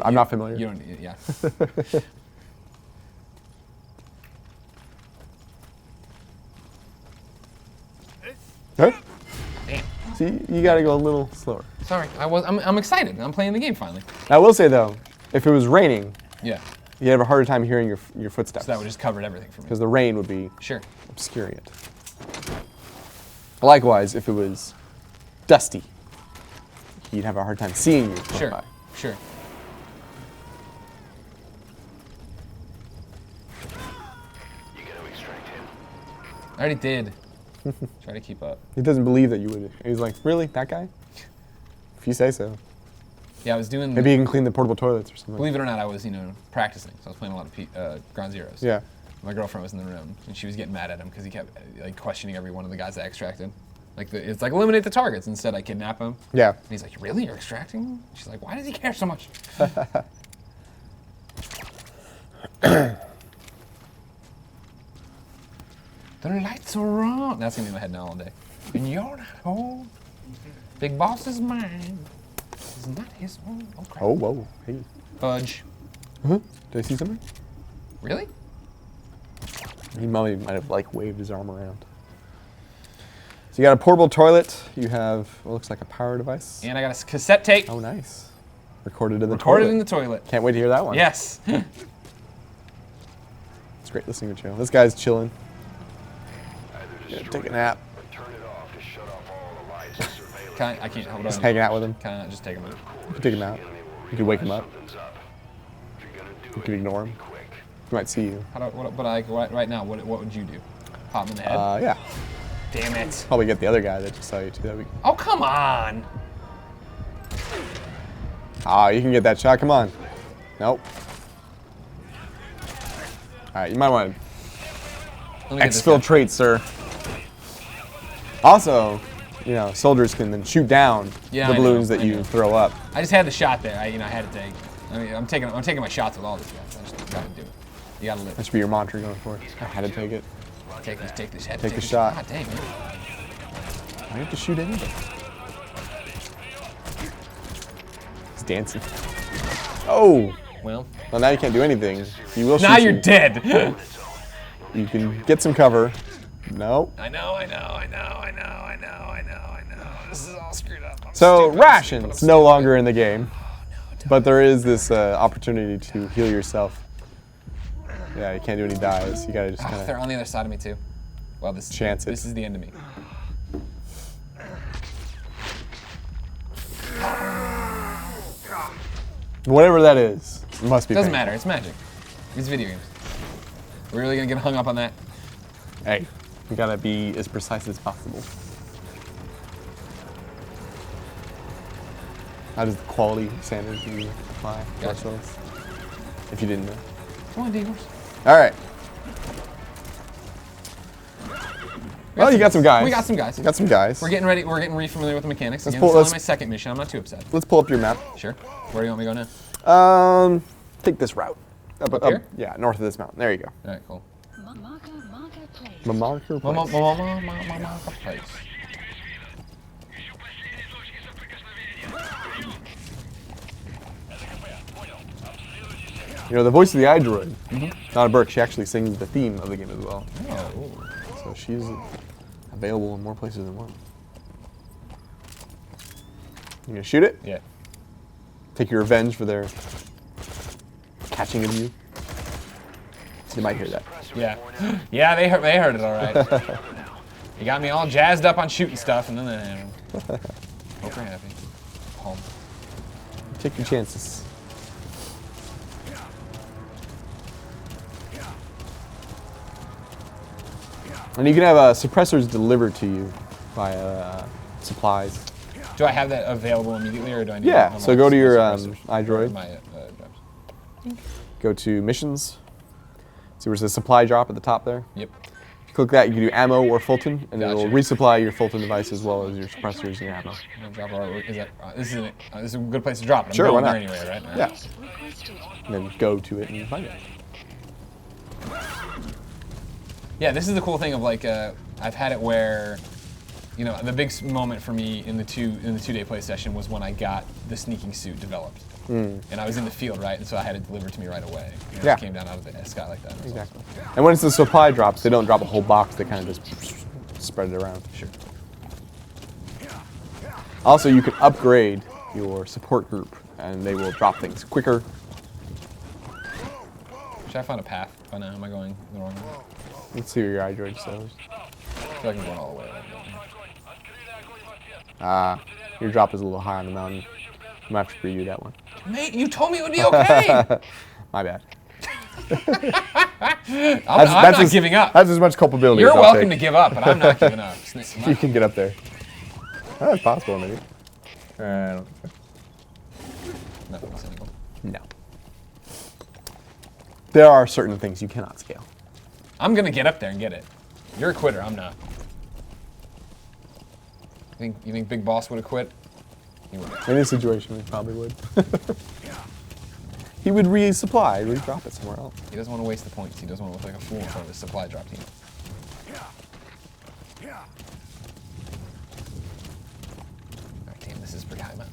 I'm not familiar. You don't. Yeah. Huh? Damn. See, you got to go a little slower. Sorry. I'm excited. I'm playing the game finally. I will say though, if it was raining, Yeah. you'd have a harder time hearing your footsteps. So that would just cover everything for me. because the rain would be Sure. obscuring it. Likewise, if it was dusty, you'd have a hard time seeing you. go Sure. by. Sure. You gotta extract him. I already did. Try to keep up. He doesn't believe that you would. And he's like, really? That guy? If you say so. Yeah, I was doing. Maybe he can clean the portable toilets or something. Believe it or not, I was practicing. So I was playing a lot of Ground Zeroes. Yeah. My girlfriend was in the room, and she was getting mad at him because he kept like questioning every one of the guys I extracted. Like it's like eliminate the targets. Instead, I kidnap him. Yeah. And he's like, really? You're extracting them? She's like, why does he care so much? The lights are on. That's gonna be in my head now all day. And you're not home. Big boss is mine. It's not his home. Oh, crap. Oh, whoa. Hey. Fudge. Huh? Did I see something? Really? He might have like waved his arm around. So you got a portable toilet. You have what looks like a power device. And I got a cassette tape. Oh, nice. Recorded in the Recorded toilet. in the toilet. Can't wait to hear that one. Yes. It's great listening to chill. This guy's chilling. Either Yeah, destroy take a it nap. or turn it off to shut off all the lights and surveillance. I can't hold on. Just hanging out with him. Can I just take him out? You can take him out. You can wake him up. Something's up. If you're gonna do You can ignore him. quick. He might see you. How do, right now, what would you do? Pop him in the head? Yeah. Damn it. Probably get the other guy that just saw you too. That'd be... Oh, come on. Ah, you can get that shot. Come on. Nope. All right, you might want to Let me get this guy. exfiltrate, sir. Also, you know, soldiers can then shoot down Yeah, the I know, balloons I that you know. throw up. I just had the shot there. I had to take. I mean, I'm taking my shots with all these guys. I just gotta do it. You gotta live. That should be your mantra going forward. I had to take it. Take this head. Take the this shot. God dang, man. I have to shoot anybody. He's dancing. Oh! Well, Well, now you can't do anything. He will shoot now you're you. dead. You can get some cover. No. I know. This is all screwed up. I'm So stupid, rations I'm no stupid. longer in the game, but there is this opportunity to heal yourself. Yeah, you can't do any dives. You gotta just Oh, kind they're of. on the other side of me too. Well, this Chance it. This is the end of me. Whatever that is, it must be. Doesn't painful. matter. It's magic. It's video games. We're really gonna get hung up on that? Hey, we gotta be as precise as possible. How does the quality standards you apply to Gotcha. ourselves? If you didn't know. Come on, Deagles. All right. Well, you got some guys. We got some guys. You got some guys. We're getting ready. We're getting re-familiar with the mechanics. Let's Again, pull- it's only let's- my second mission. I'm not too upset. Let's pull up your map. Sure. Where do you want me to go now? Take this route. Up here? Yeah, north of this mountain. There you go. All right, cool. Marker place. Marker place. Place. You know, the voice of the iDroid, Donna Burke, she actually sings the theme of the game as well. Oh. So she's available in more places than one. You gonna shoot it? Yeah. Take your revenge for their catching of you. You might hear that. Yeah. Yeah, they heard it all right. You got me all jazzed up on shooting stuff, and then hope you're happy. Home. Take your chances. And you can have suppressors delivered to you via supplies. Do I have that available immediately, or do I need? Yeah, so go to your suppressors? iDroid, My drives. go to missions. See where it says supply drop at the top there? Yep. If you click that, you can do ammo or Fulton, and it'll Gotcha. resupply your Fulton device as well as your suppressors and your ammo. Drop our, is that, this is a good place to drop it. I'm Sure, going why there not? anyway, right? Yeah. Requested. And then go to it and find it. Yeah, this is the cool thing of like I've had it where, you know, the big moment for me in the two-day play session was when I got the sneaking suit developed, and I was in the field, right, and so I had it delivered to me right away. You know, Yeah. It came down out of the sky like that. It was Exactly. And when it's the supply drops, they don't drop a whole box, they kind of just spread it around. Sure. Also, you can upgrade your support group, and they will drop things quicker. Should I find a path by now? Am I going the wrong way? Let's see where your iDroid shows. I feel like I'm going all the way. Your drop is a little high on the mountain. I'm gonna have to redo that one. Mate, you told me it would be okay. My bad. I'm not giving up. That's as much culpability You're as I'll welcome to take. give up, but I'm not giving up. You can get up there. That's possible, maybe. I don't think so. Nothing cynical. No. There are certain things you cannot scale. I'm gonna get up there and get it. You're a quitter. I'm not. You think Big Boss would have quit? He would. In this situation, he probably would. He would resupply, redrop it somewhere else. He doesn't want to waste the points. He doesn't want to look like a fool in front of his supply drop team. I'm out.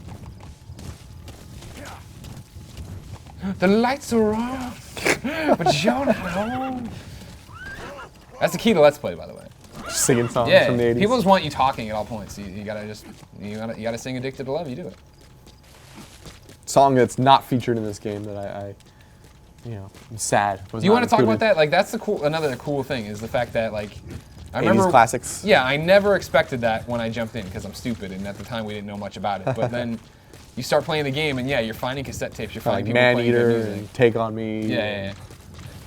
The lights are off, but you're not home. That's the key to Let's Play, by the way. Singing songs Yeah, from the 80s. people just want you talking at all points. You gotta sing "Addicted to Love." You do it. Song that's not featured in this game that I I'm sad. Do you want to talk about that? Like, that's another cool thing is the fact that, like, I 80s remember classics. Yeah, I never expected that when I jumped in because I'm stupid, and at the time we didn't know much about it. But then you start playing the game, and yeah, you're finding cassette tapes. You're finding Like people playing Man-Eater good music. and Take on Me. Yeah.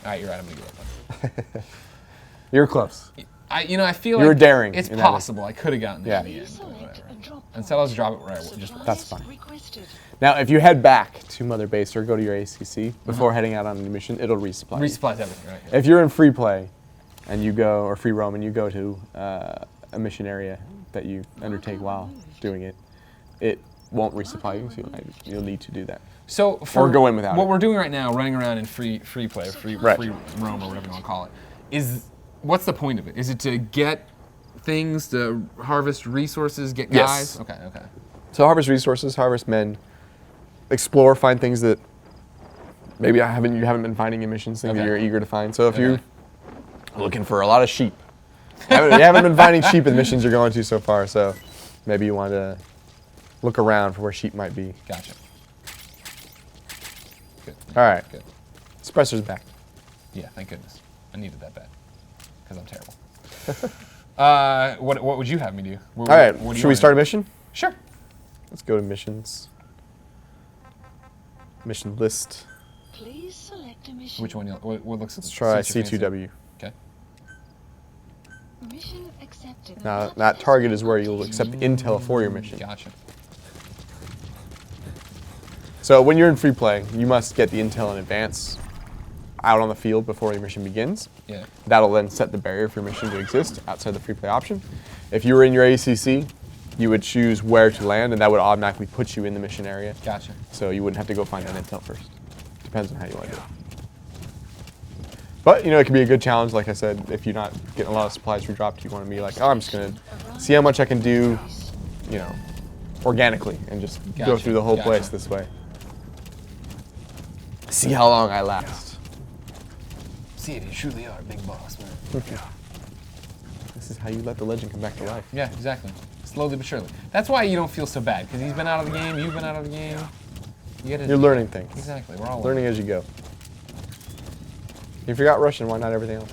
All right, you're right. I'm gonna give up. You're close. I feel You were like daring it's in that possible. I could have gotten there Yeah. in the end, but Select whatever. and drop Instead, I'll just drop it where I just. That's fine. requested. Now, if you head back to Mother Base or go to your ACC before heading out on a mission, it'll resupply. you. Resupplies everything, right? If you're in free play, and you go or free roam and you go to a mission area that you undertake while doing it, it won't resupply you. So you'll need to do that. So for go in without what it. we're doing right now, running around in free play, free roam or whatever you want to call it, is what's the point of it? Is it to get things, to harvest resources, get Yes. guys? Okay. So harvest resources, harvest men, explore, find things that maybe you haven't been finding in missions, things that Okay. you're eager to find. So if Okay. you're looking for a lot of sheep, you haven't been finding sheep in the missions you're going to so far, so maybe you want to look around for where sheep might be. Gotcha. Good. All right. Good. Suppressor's back. Yeah, thank goodness. I needed that bad because I'm terrible. What would you have me do? All right, what do you should we want start a to do? mission? Sure. Let's go to missions. Mission list. Please select a mission. Which one? What looks? Let's try suits your fancy? C2W. Okay. Mission accepted. Now, that target is where you'll accept the intel for your mission. Gotcha. So when you're in free play, you must get the intel in advance out on the field before your mission begins. Yeah. That'll then set the barrier for your mission to exist outside the free play option. If you were in your ACC, you would choose where to land, and that would automatically put you in the mission area. Gotcha. So you wouldn't have to go find that intel first. Depends on how you want to do it. But, it can be a good challenge, like I said, if you're not getting a lot of supplies redropped, you want to be like, oh, I'm just going to see how much I can do, organically, and just go Gotcha, through the whole gotcha. place this way. See how long I last. See it, you truly are a big boss, man. This is how you let the legend come back to life. Yeah, exactly. Slowly but surely. That's why you don't feel so bad, because he's been out of the game, you've been out of the game. You're learning things. Exactly, we're all Learning as you go. If you got Russian, why not everything else?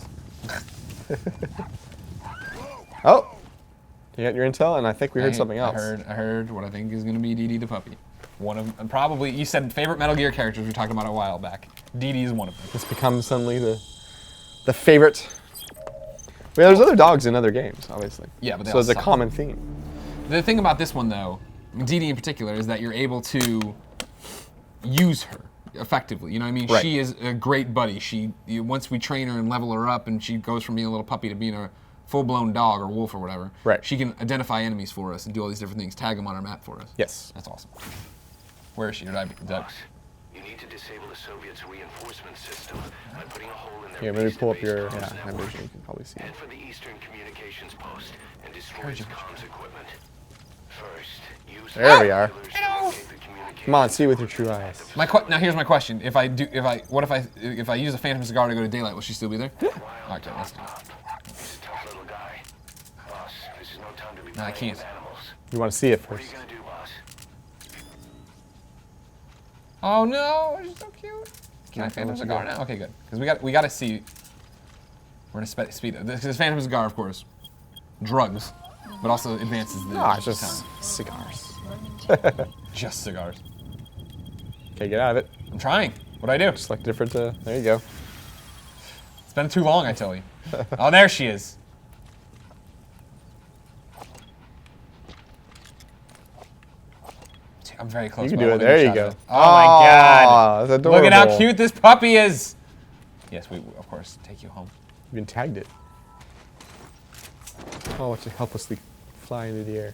Oh! You got your intel, and I think we heard something else. I heard what I think is going to be Dee Dee the puppy. One of, and probably, you said favorite Metal Gear characters we talked about a while back. Dee Dee is one of them. This becomes suddenly the favorite. Well, there's other dogs in other games, obviously. Yeah, but they so all it's a suck. common theme. The thing about this one, though, Dee Dee in particular, is that you're able to use her effectively. You know what I mean? Right. She is a great buddy. Once we train her and level her up, and she goes from being a little puppy to being a full-blown dog or wolf or whatever. Right. She can identify enemies for us and do all these different things. Tag them on our map for us. Yes. That's awesome. Where is she? Did I Boss, you need to disable the Soviets' reinforcement system by putting a hole in their Yeah, maybe pull up base-to-base your comms vision. network. You can probably see Head it. for the Eastern Communications Post and destroy Heard its you. comms equipment. First, use There we are. regulars to locate the communications Come on, see with your true eyes. Now here's my question. If I use a Phantom Cigar to go to daylight, will she still be there? Okay, let's do it. This tough little guy. Boss, this is no time to be No, I playing can't. with animals. You want to see it What are first. you gonna do, boss? Oh no, she's so cute. Can I Okay, Phantom let's Cigar go. now? Okay, good. Because we got to see. We're gonna speed it. This is Phantom Cigar, of course. Drugs, but also advances the Ah, it's just time. cigars. Just cigars. Okay, get out of it. I'm trying. What do I do? Select different. There you go. It's been too long, I tell you. Oh, there she is. I'm very close. You can but I do it. wanna There get a you shot go. of it. Oh my God! That's Look at how adorable. cute this puppy is. Yes, we of course take you home. You even tagged it. Oh, watch it helplessly fly into the air.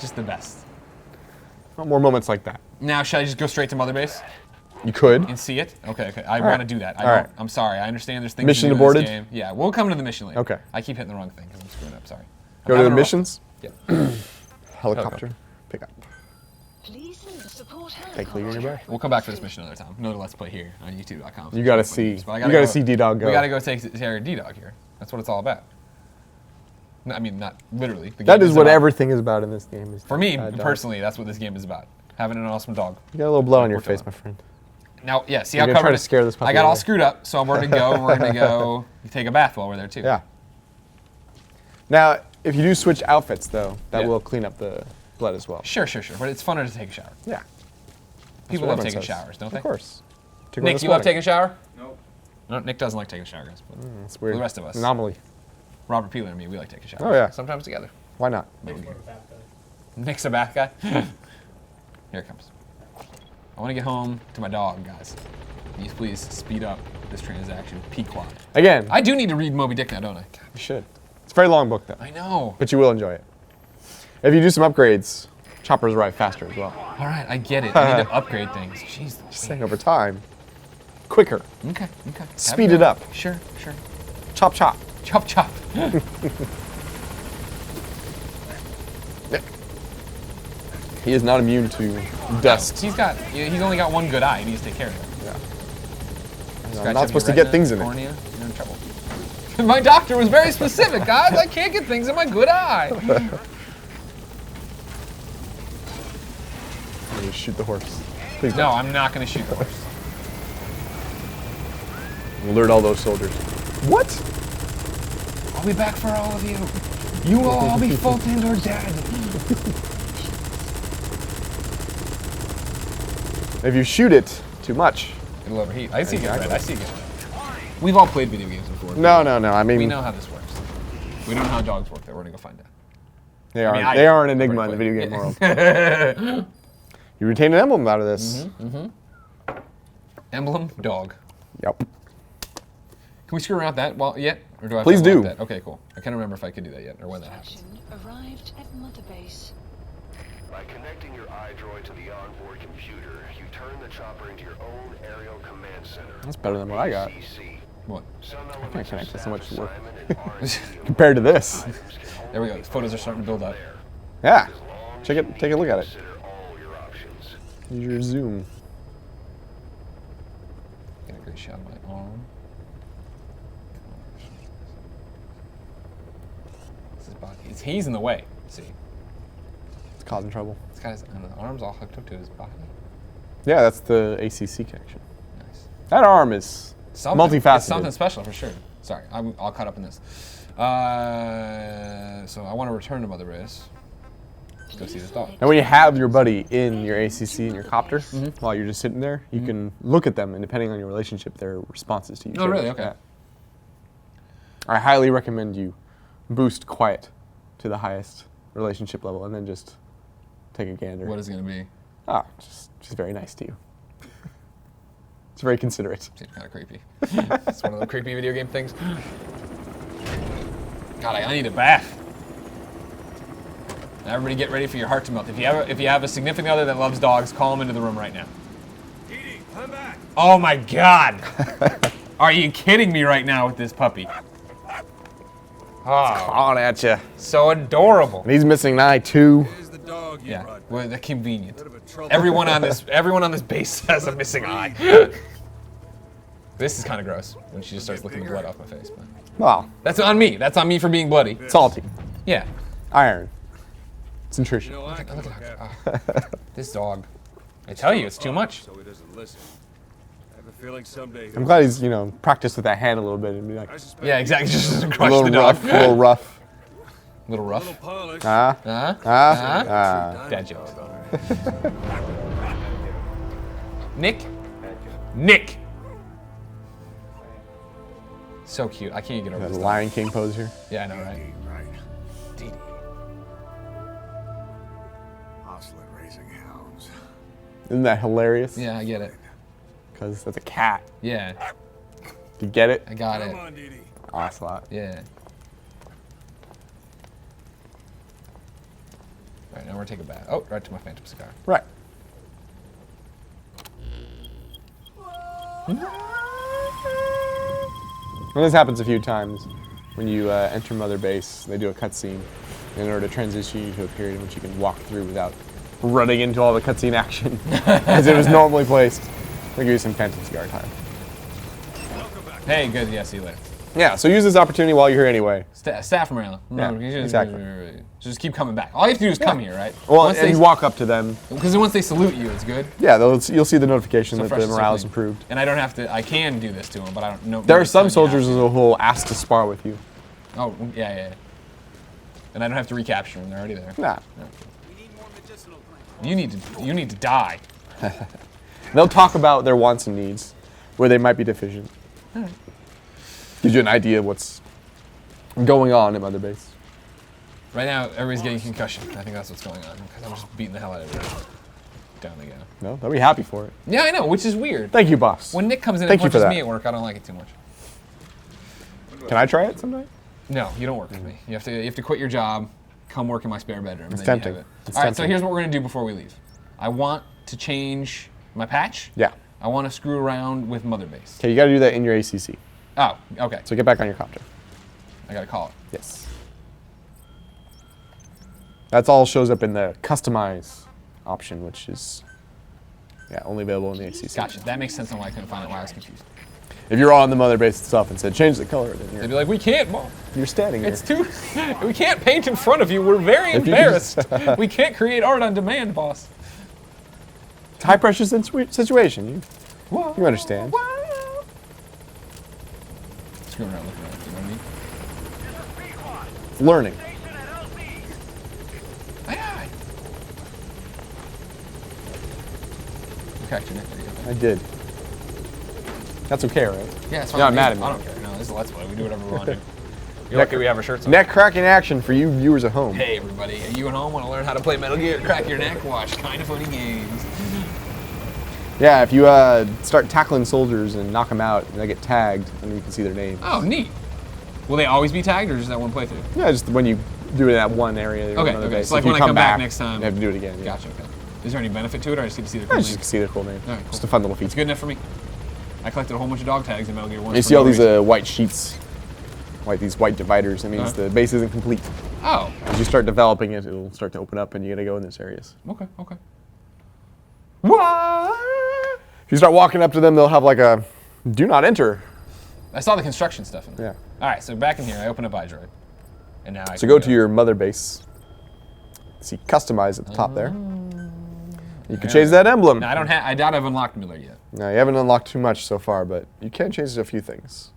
Just the best. Want more moments like that. Now, should I just go straight to Mother Base You could. and see it? Okay. I right. want to do that. All right. I'm sorry. I understand there's things Mission to do in aborted? this game. Yeah, we'll come to the mission later. Okay. I keep hitting the wrong thing because I'm screwing up. Sorry. Go to the missions. Yeah. Helicopter. Pick up. Please support Take lead in your breath. We'll come back to this mission another time. Another Let's Play here on YouTube.com. You gotta see. But I You gotta see D-Dog go. We gotta go take care of D-Dog here. That's what it's all about. I mean, not literally. The That game is what about- everything is about in this game. Is For me, dog. personally, that's what this game is about. Having an awesome dog. You got a little blood on your Poor face, dog. my friend. Now, yeah, see You're how gonna covered try to it- scare this puppy I got all away. screwed up, so we're gonna go take a bath while we're there too. Yeah. Now, if you do switch outfits, though, that Yeah. will clean up the blood as well. Sure. But it's funner to take a shower. Yeah. People what love everyone taking says. showers, don't they? Of course. Nick, you love taking a shower? No, Nick doesn't like taking a shower, guys. But It's weird. the rest of us. Anomaly. Robert Peeler and me, we like taking showers. Oh, yeah. Sometimes together. Why not? Nick's a bath guy. Here it comes. I want to get home to my dog, guys. Please speed up this transaction. Pequod. Again, I do need to read Moby Dick now, don't I? God, you should. It's a very long book, though. I know. But you will enjoy it. If you do some upgrades, choppers arrive faster as well. All right, I get it. I need to upgrade things. Jeez. Just saying, over time, quicker. Okay. Speed it up. Sure. Chop, chop. Chop. He is not immune to dust. He's only got one good eye. He needs to take care of it. Yeah. Scratch I'm up not supposed to your get things in it. cornea, you're in trouble. My doctor was very specific, guys. I can't get things in my good eye. You shoot the horse. Please No, I'm not going to shoot the horse. Alert all those soldiers. What? I'll be back for all of you. You will all be Fultoned or dead. If you shoot it too much. It'll overheat. I see it get Exactly. red. We've all played video games before. No. I mean, We know how this works. We don't know how dogs work, though. We're going to go find out. they are mean, I- they are an enigma in Right, the video game yeah. world. You retain an emblem out of this. Emblem, dog. Yep. Can we screw around with that yet? Or do I have Please to unlock do. That? Okay, cool. I can't remember if I could do that yet or when that happens. Arrived at Mother Base. By connecting your iDroid to the onboard computer, you turn the chopper into your own aerial command center. That's better than what I got. ACC. What? Some can't elements connect of to so much staff work. assignment and R&D Compared to this. items can only There we go. be The photos are starting to build up. there. Yeah. As long as Take you a look at it. consider all your options. Use your zoom. Get a great shot of my arm. This is body. He's in the way. See, It's causing trouble. this guy's arm's all hooked up to his body. Yeah, that's the ACC connection. Nice. That arm is Something. multifaceted. It's something special for sure. Sorry, I'm all caught up in this. So I want to return to Mother Base. Go see this dog. And when you have your buddy in your ACC in your copter, while you're just sitting there, you can look at them, and depending on your relationship, their responses to you. Oh, really? change. Okay. Yeah. I highly recommend you boost quiet to the highest relationship level, and then just take a gander. What is it gonna be? Ah, just very nice to you. It's very considerate. Seems kind of creepy. It's one of the creepy video game things. God, I need a bath. Everybody get ready for your heart to melt. If you have a significant other that loves dogs, call them into the room right now. Edie, I'm back. Oh my God! Are you kidding me right now with this puppy? Oh, On at you. so adorable. And he's missing an eye too. Here's the dog you Yeah, brought back. well, they're convenient. Bit of a trouble. Everyone on this base has a missing eye. This is kind of gross when she just starts licking the blood off my face. But Well, that's on me. That's on me for being bloody. salty, Yeah. iron, it's nutrition. You know, I can Look look at after how, this dog. I tell you, it's too much. so he doesn't listen. I have a feeling someday I'm glad he's practiced with that hand a little bit and be like I suspect Yeah, exactly. Just a crush little the dog. rough, a little rough. Little a rough. little polish. Dad jokes. Nick. Nick. So cute. I can't get over That this. dog. Lion King pose here. Yeah, I know, right? Right. Dee Dee. Hostile at raising hounds. Isn't that hilarious? Yeah, I get it. Because that's a cat. Yeah, You get it? I got it. Come on, Dee Dee. Ocelot. Yeah. All right, now we're gonna take a bath. Oh, right to my Phantom cigar. Right. And this happens a few times when you enter Mother Base. They do a cutscene, in order to transition you to a period in which you can walk through without running into all the cutscene action as it was normally placed. I'll give you some Phantom Cigar time. Hey, good. Yeah, see you later. Yeah, so use this opportunity while you're here anyway. Staff morale. Yeah, exactly. Just keep coming back. All you have to do is come here, right? Well, and you walk up to them. Because once they salute you, it's good. Yeah, you'll see the notification that fresh the morale is discipline. improved. And I don't have to. I can do this to them, but I don't know. There are some soldiers who will ask to spar with you. Oh, yeah. And I don't have to recapture them. They're already there. Nah. You need to die. They'll talk about their wants and needs, where they might be deficient. Gives you an idea of what's going on at Mother Base. Right now, everybody's getting concussion. I think that's what's going on because I'm just beating the hell out of everybody. Down they go. No, they'll be happy for it. Yeah, I know, which is weird. Thank you, boss. When Nick comes in Thank and you for punches that. me at work, I don't like it too much. Can I try it sometime? No, you don't work with me. You have to quit your job, come work in my spare bedroom. It's and then you tempting. have it. It's All right, so tempting. here's what we're gonna do before we leave. I want to change my patch. Yeah. I want to screw around with Mother Base. Okay, you got to do that in your ACC. Oh, okay. So get back on your copter. I gotta call it. Yes. That's all shows up in the customize option, which is only available in the ACC. Gotcha. That makes sense on why I couldn't find it. Why I was confused. If you're on the Mother Base itself and said change the color, then They'd be like, we can't, Mom. you're standing here. It's too. We can't paint in front of you. We're very If you embarrassed. We can't create art on demand, boss. It's a high pressure situation. You understand. Screwing around looking around, you know what I mean? Learning. Aye, aye. You cracked your neck there, you okay? I did. That's okay, right? Yeah, it's You're fine. not mad at me. I don't care. No, this is a Let's Play. We do whatever we want to. You're lucky we have our shirts on. Neck cracking action for you viewers at home. Hey, everybody. Are you at home want to learn how to play Metal Gear? Crack your neck? Watch Kind of Funny Games. Yeah, if you start tackling soldiers and knock them out and they get tagged, then you can see their names. Oh, neat. Will they always be tagged or just that one playthrough? Yeah, just when you do it in that one area. Okay. Base. So like If you when I come back next time. you have to do it again. Yeah. Gotcha, okay. Is there any benefit to it or I just get to see the cool Yeah, names? just to see their cool name. All right, cool. Just a fun little It's feature. good enough for me. I collected a whole bunch of dog tags in Metal Gear 1. You see all these white sheets, these white dividers. It means the base isn't complete. Oh. As you start developing it, it'll start to open up and you gotta go in those areas. Okay. What? If you start walking up to them, they'll have like a do not enter. I saw the construction stuff in there. Yeah. All right, so back in here, I open up iDroid. And now I So can go to your Mother Base. See customize at the top there. You can change that emblem. No, I doubt I've unlocked Miller yet. No, you haven't unlocked too much so far, but you can change a few things.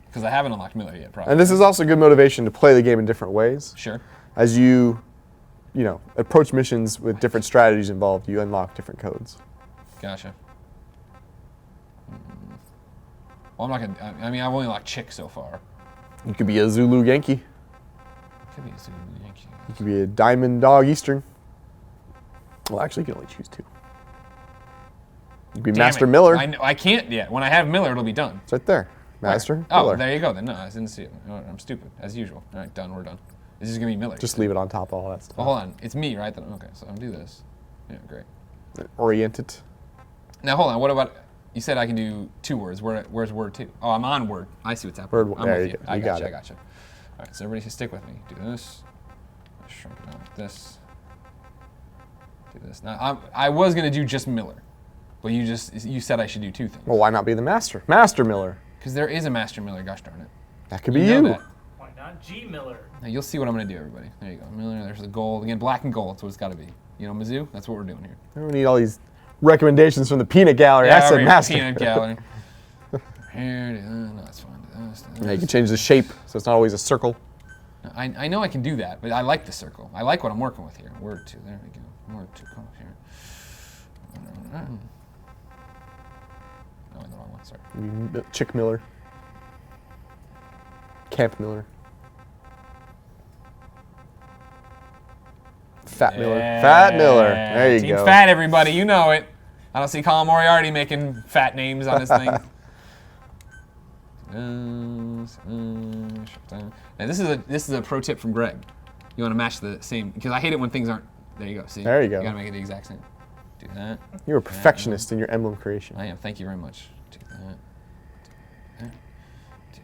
Because I haven't unlocked Miller yet, probably. And this is also good motivation to play the game in different ways. Sure. As you approach missions with different strategies involved, you unlock different codes. Gotcha. Well, I'm not going to... I mean, I've only unlocked Chick so far. You could be a Zulu Yankee. Could be a Zulu Yankee. You could be a Diamond Dog Eastern. Well, actually, you can only choose two. You could be Damn Master it. Miller. I can't yet. When I have Miller, it'll be done. It's right there. Master Oh, Miller. there you go then. No, I didn't see it. No, I'm stupid, as usual. All right, done. We're done. This is going to be Miller. Just leave it on top of all that stuff. Well, hold on. It's me, right? Okay, so I'll do this. Yeah, great. Orient it. Now, hold on. What about... You said I can do 2 words. Where's word 2? Oh, I'm on word. I see what's happening. Word, I'm there with you you. go. I You got got you. it. I got you. All right, so everybody should stick with me. Do this. Shrink it down like this. Do this. Now, I was going to do just Miller. But you said I should do 2 things. Well, why not be the Master? Master Miller. Because there is a Master Miller, gosh darn it. That could be know you. that. Why not G Miller? Now, you'll see what I'm going to do, everybody. There you go. Miller, there's the gold. Again, black and gold. That's what it's got to be. You know, Mizzou? That's what we're doing here. I don't need all these recommendations from the peanut gallery. I over said here, Master. Peanut gallery. Here, no, it's fine. Do this, do Yeah, you this. can change the shape so it's not always a circle. I know I can do that, but I like the circle. I like what I'm working with here. Word 2, there we go. Word 2, come up here. No, the wrong one, sorry. Chick Miller. Camp Miller. Fat Miller. Fat Miller. There you Team go. Fat, everybody, you know it. I don't see Colin Moriarty making fat names on this thing. Now this is a pro tip from Greg. You want to match the same because I hate it when things aren't. There you go. See. There you go. You gotta make it the exact same. Do that. You're a perfectionist in your emblem creation. I am. Thank you very much. Do that. Do that. Do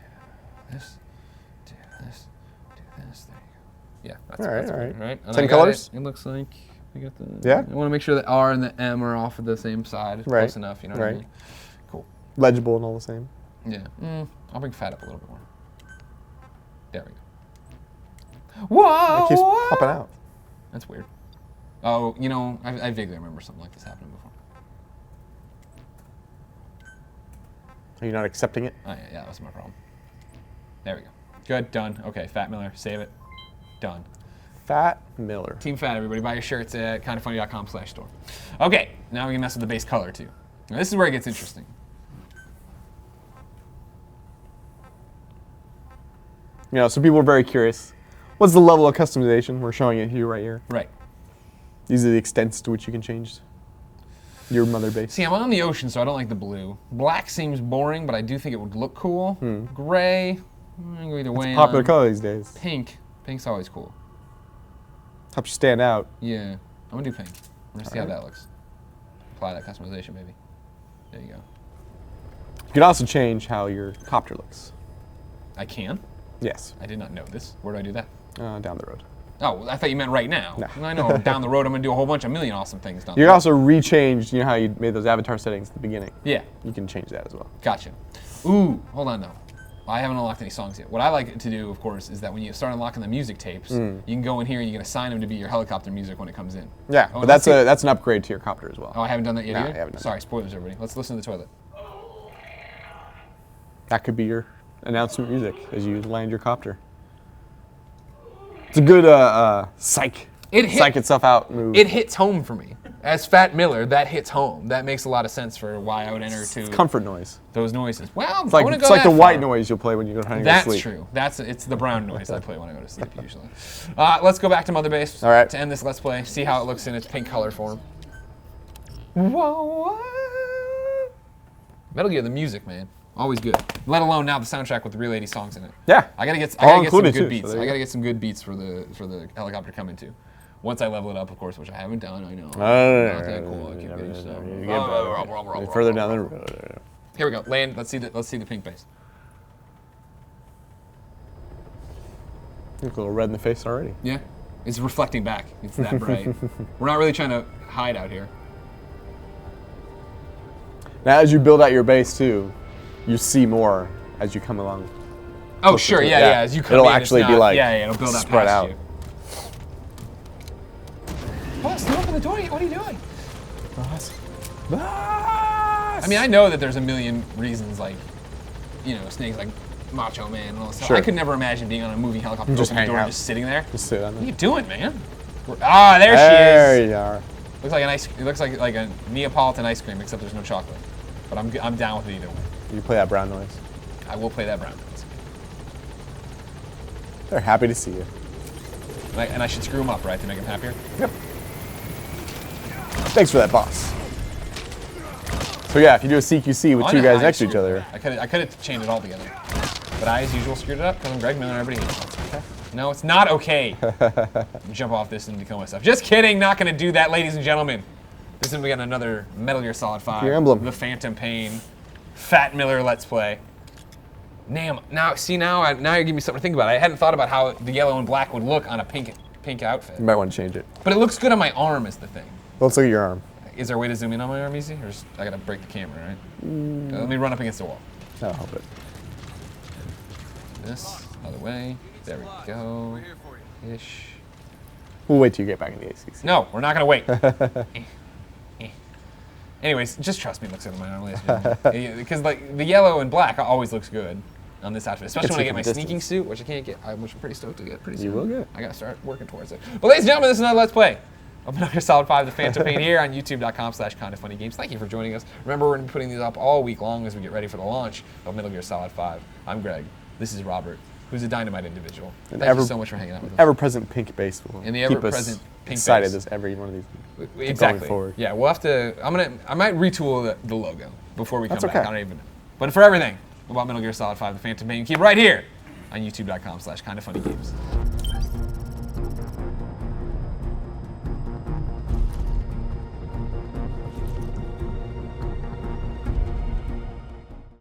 All right. Right? And Same I got colors? It looks like we got the. Yeah? I want to make sure the R and the M are off of the same side. Right. Close enough, you know what I Right. mean? Cool. Legible and all the same. Yeah. I'll bring fat up a little bit more. There we go. Whoa! It keeps popping out. That's weird. Oh, you know, I vaguely remember something like this happening before. Are you not accepting it? Oh, yeah, that was my problem. There we go. Good, done. Okay, Fat Miller, save it. Done. Fat Miller. Team Fat, everybody. Buy your shirts at kindoffunny.com/store. Okay, now we can mess with the base color, too. Now, this is where it gets interesting. You know, so people are very curious. What's the level of customization? We're showing it here, right here. Right. These are the extents to which you can change your mother base. See, I'm on the ocean, so I don't like the blue. Black seems boring, but I do think it would look cool. Gray, I can go either way. Popular on. color these days. Pink. Pink's always cool. Helps you stand out. Yeah. I'm going to do pink. I'm going to see how Alright. that looks. Apply that customization, maybe. There you go. You can also change how your copter looks. I can? Yes. I did not know this. Where do I do that? Down the road. Oh, I thought you meant right now. No. I know down the road I'm going to do a whole bunch of million awesome things down You the can road. also rechange, you know how you made those avatar settings at the beginning? Yeah. You can change that as well. Gotcha. Ooh, hold on though. I haven't unlocked any songs yet. What I like to do, of course, is that when you start unlocking the music tapes, you can go in here and you can assign them to be your helicopter music when it comes in. Yeah, Oh, but let's that's an upgrade to your copter as well. Oh, I haven't done that yet No, either? you haven't done Sorry, spoilers everybody. Let's listen to the toilet. That could be your announcement music as you land your copter. It's a good psych itself out move. It hits home for me. As Fat Miller, that hits home. That makes a lot of sense for why I would enter to Comfort noise. those noises. Well, It's like, I wouldn't it's go like the that white far. noise you'll play when you go trying to That's sleep. true. It's the brown noise I play when I go to sleep usually. Let's go back to Mother Base. All right. To end this Let's Play, see how it looks in its pink color form. Whoa. Metal Gear, the music, man, always good. Let alone now the soundtrack with the real 80 songs in it. Yeah. I gotta get All some included, good too, so beats. there you I go. gotta get some good beats for the helicopter coming to. Once I level it up, of course, which I haven't done. I know. Not that cool. I keep getting stuff. You get better. Further down the road. Here we go. Land. Let's see the pink base. Look a little red in the face already. Yeah, it's reflecting back. It's that bright. We're not really trying to hide out here. Now, as you build out your base too, you see more as you come along. Oh, Closer sure. to it, Yeah, yeah. yeah. As you come It'll in, actually it's be not, like yeah, it'll build up spread past out. you. Boss, don't open the door. What are you doing? I mean, I know that there's a million reasons, like, you know, Snake's like Macho Man and all this stuff. Sure. I could never imagine being on a moving helicopter, Just opening the hang door and out. just sitting there. Just sit on What are you there. doing, man? Ah, there There she is. you are. Looks like an ice. It looks like a Neapolitan ice cream, except there's no chocolate. But I'm down with it either way. You play that brown noise. I will play that brown noise. They're happy to see you. And I should screw him up, right, to make him happier? Yep. Thanks for that, boss. So yeah, if you do a CQC with On two it, guys I next to each screwed it. other, I could have chained it all together. But I, as usual, screwed it up because I'm Greg Miller and everybody hates me. No, it's not okay. Jump off this and kill myself. Just kidding, not going to do that, ladies and gentlemen. This is we got another Metal Gear Solid 5. Your Emblem. The Phantom Pain. Fat Miller Let's Play. Now you're giving me something to think about. I hadn't thought about how the yellow and black would look on a pink outfit. you might want to change it. But it looks good on my arm is the thing. Let's look at your arm. Is there a way to zoom in on my arm easy? Or just, I gotta break the camera, right? Let me run up against the wall. That'll help it. This, other way. There we go. Ish. We'll wait till you get back in the ACC. No, we're not gonna wait. Anyways, just trust me, it looks good on my arm, ladies and gentlemen. Because like the yellow and black always looks good on this outfit, especially when I see get from my a distance. sneaking suit, which I can't get, which I'm pretty stoked to get pretty soon. You will get. I gotta start working towards it. But ladies and gentlemen, this is another Let's Play of Metal Gear Solid 5, The Phantom Pain here on youtube.com/kindoffunnygames. Thank you for joining us. Remember, we're gonna be putting these up all week long as we get ready for the launch of Metal Gear Solid 5. I'm Greg. This is Robert, who's a dynamite individual. Thank you so much for hanging out with us. Ever-present pink base will And the keep ever-present us pink excited base. as every one of these. Exactly. Going forward. Yeah, we'll have to. I might retool the logo before we come That's back. okay. I don't even know. But for everything about Metal Gear Solid 5: The Phantom Pain, keep right here on youtube.com/kindoffunnygames.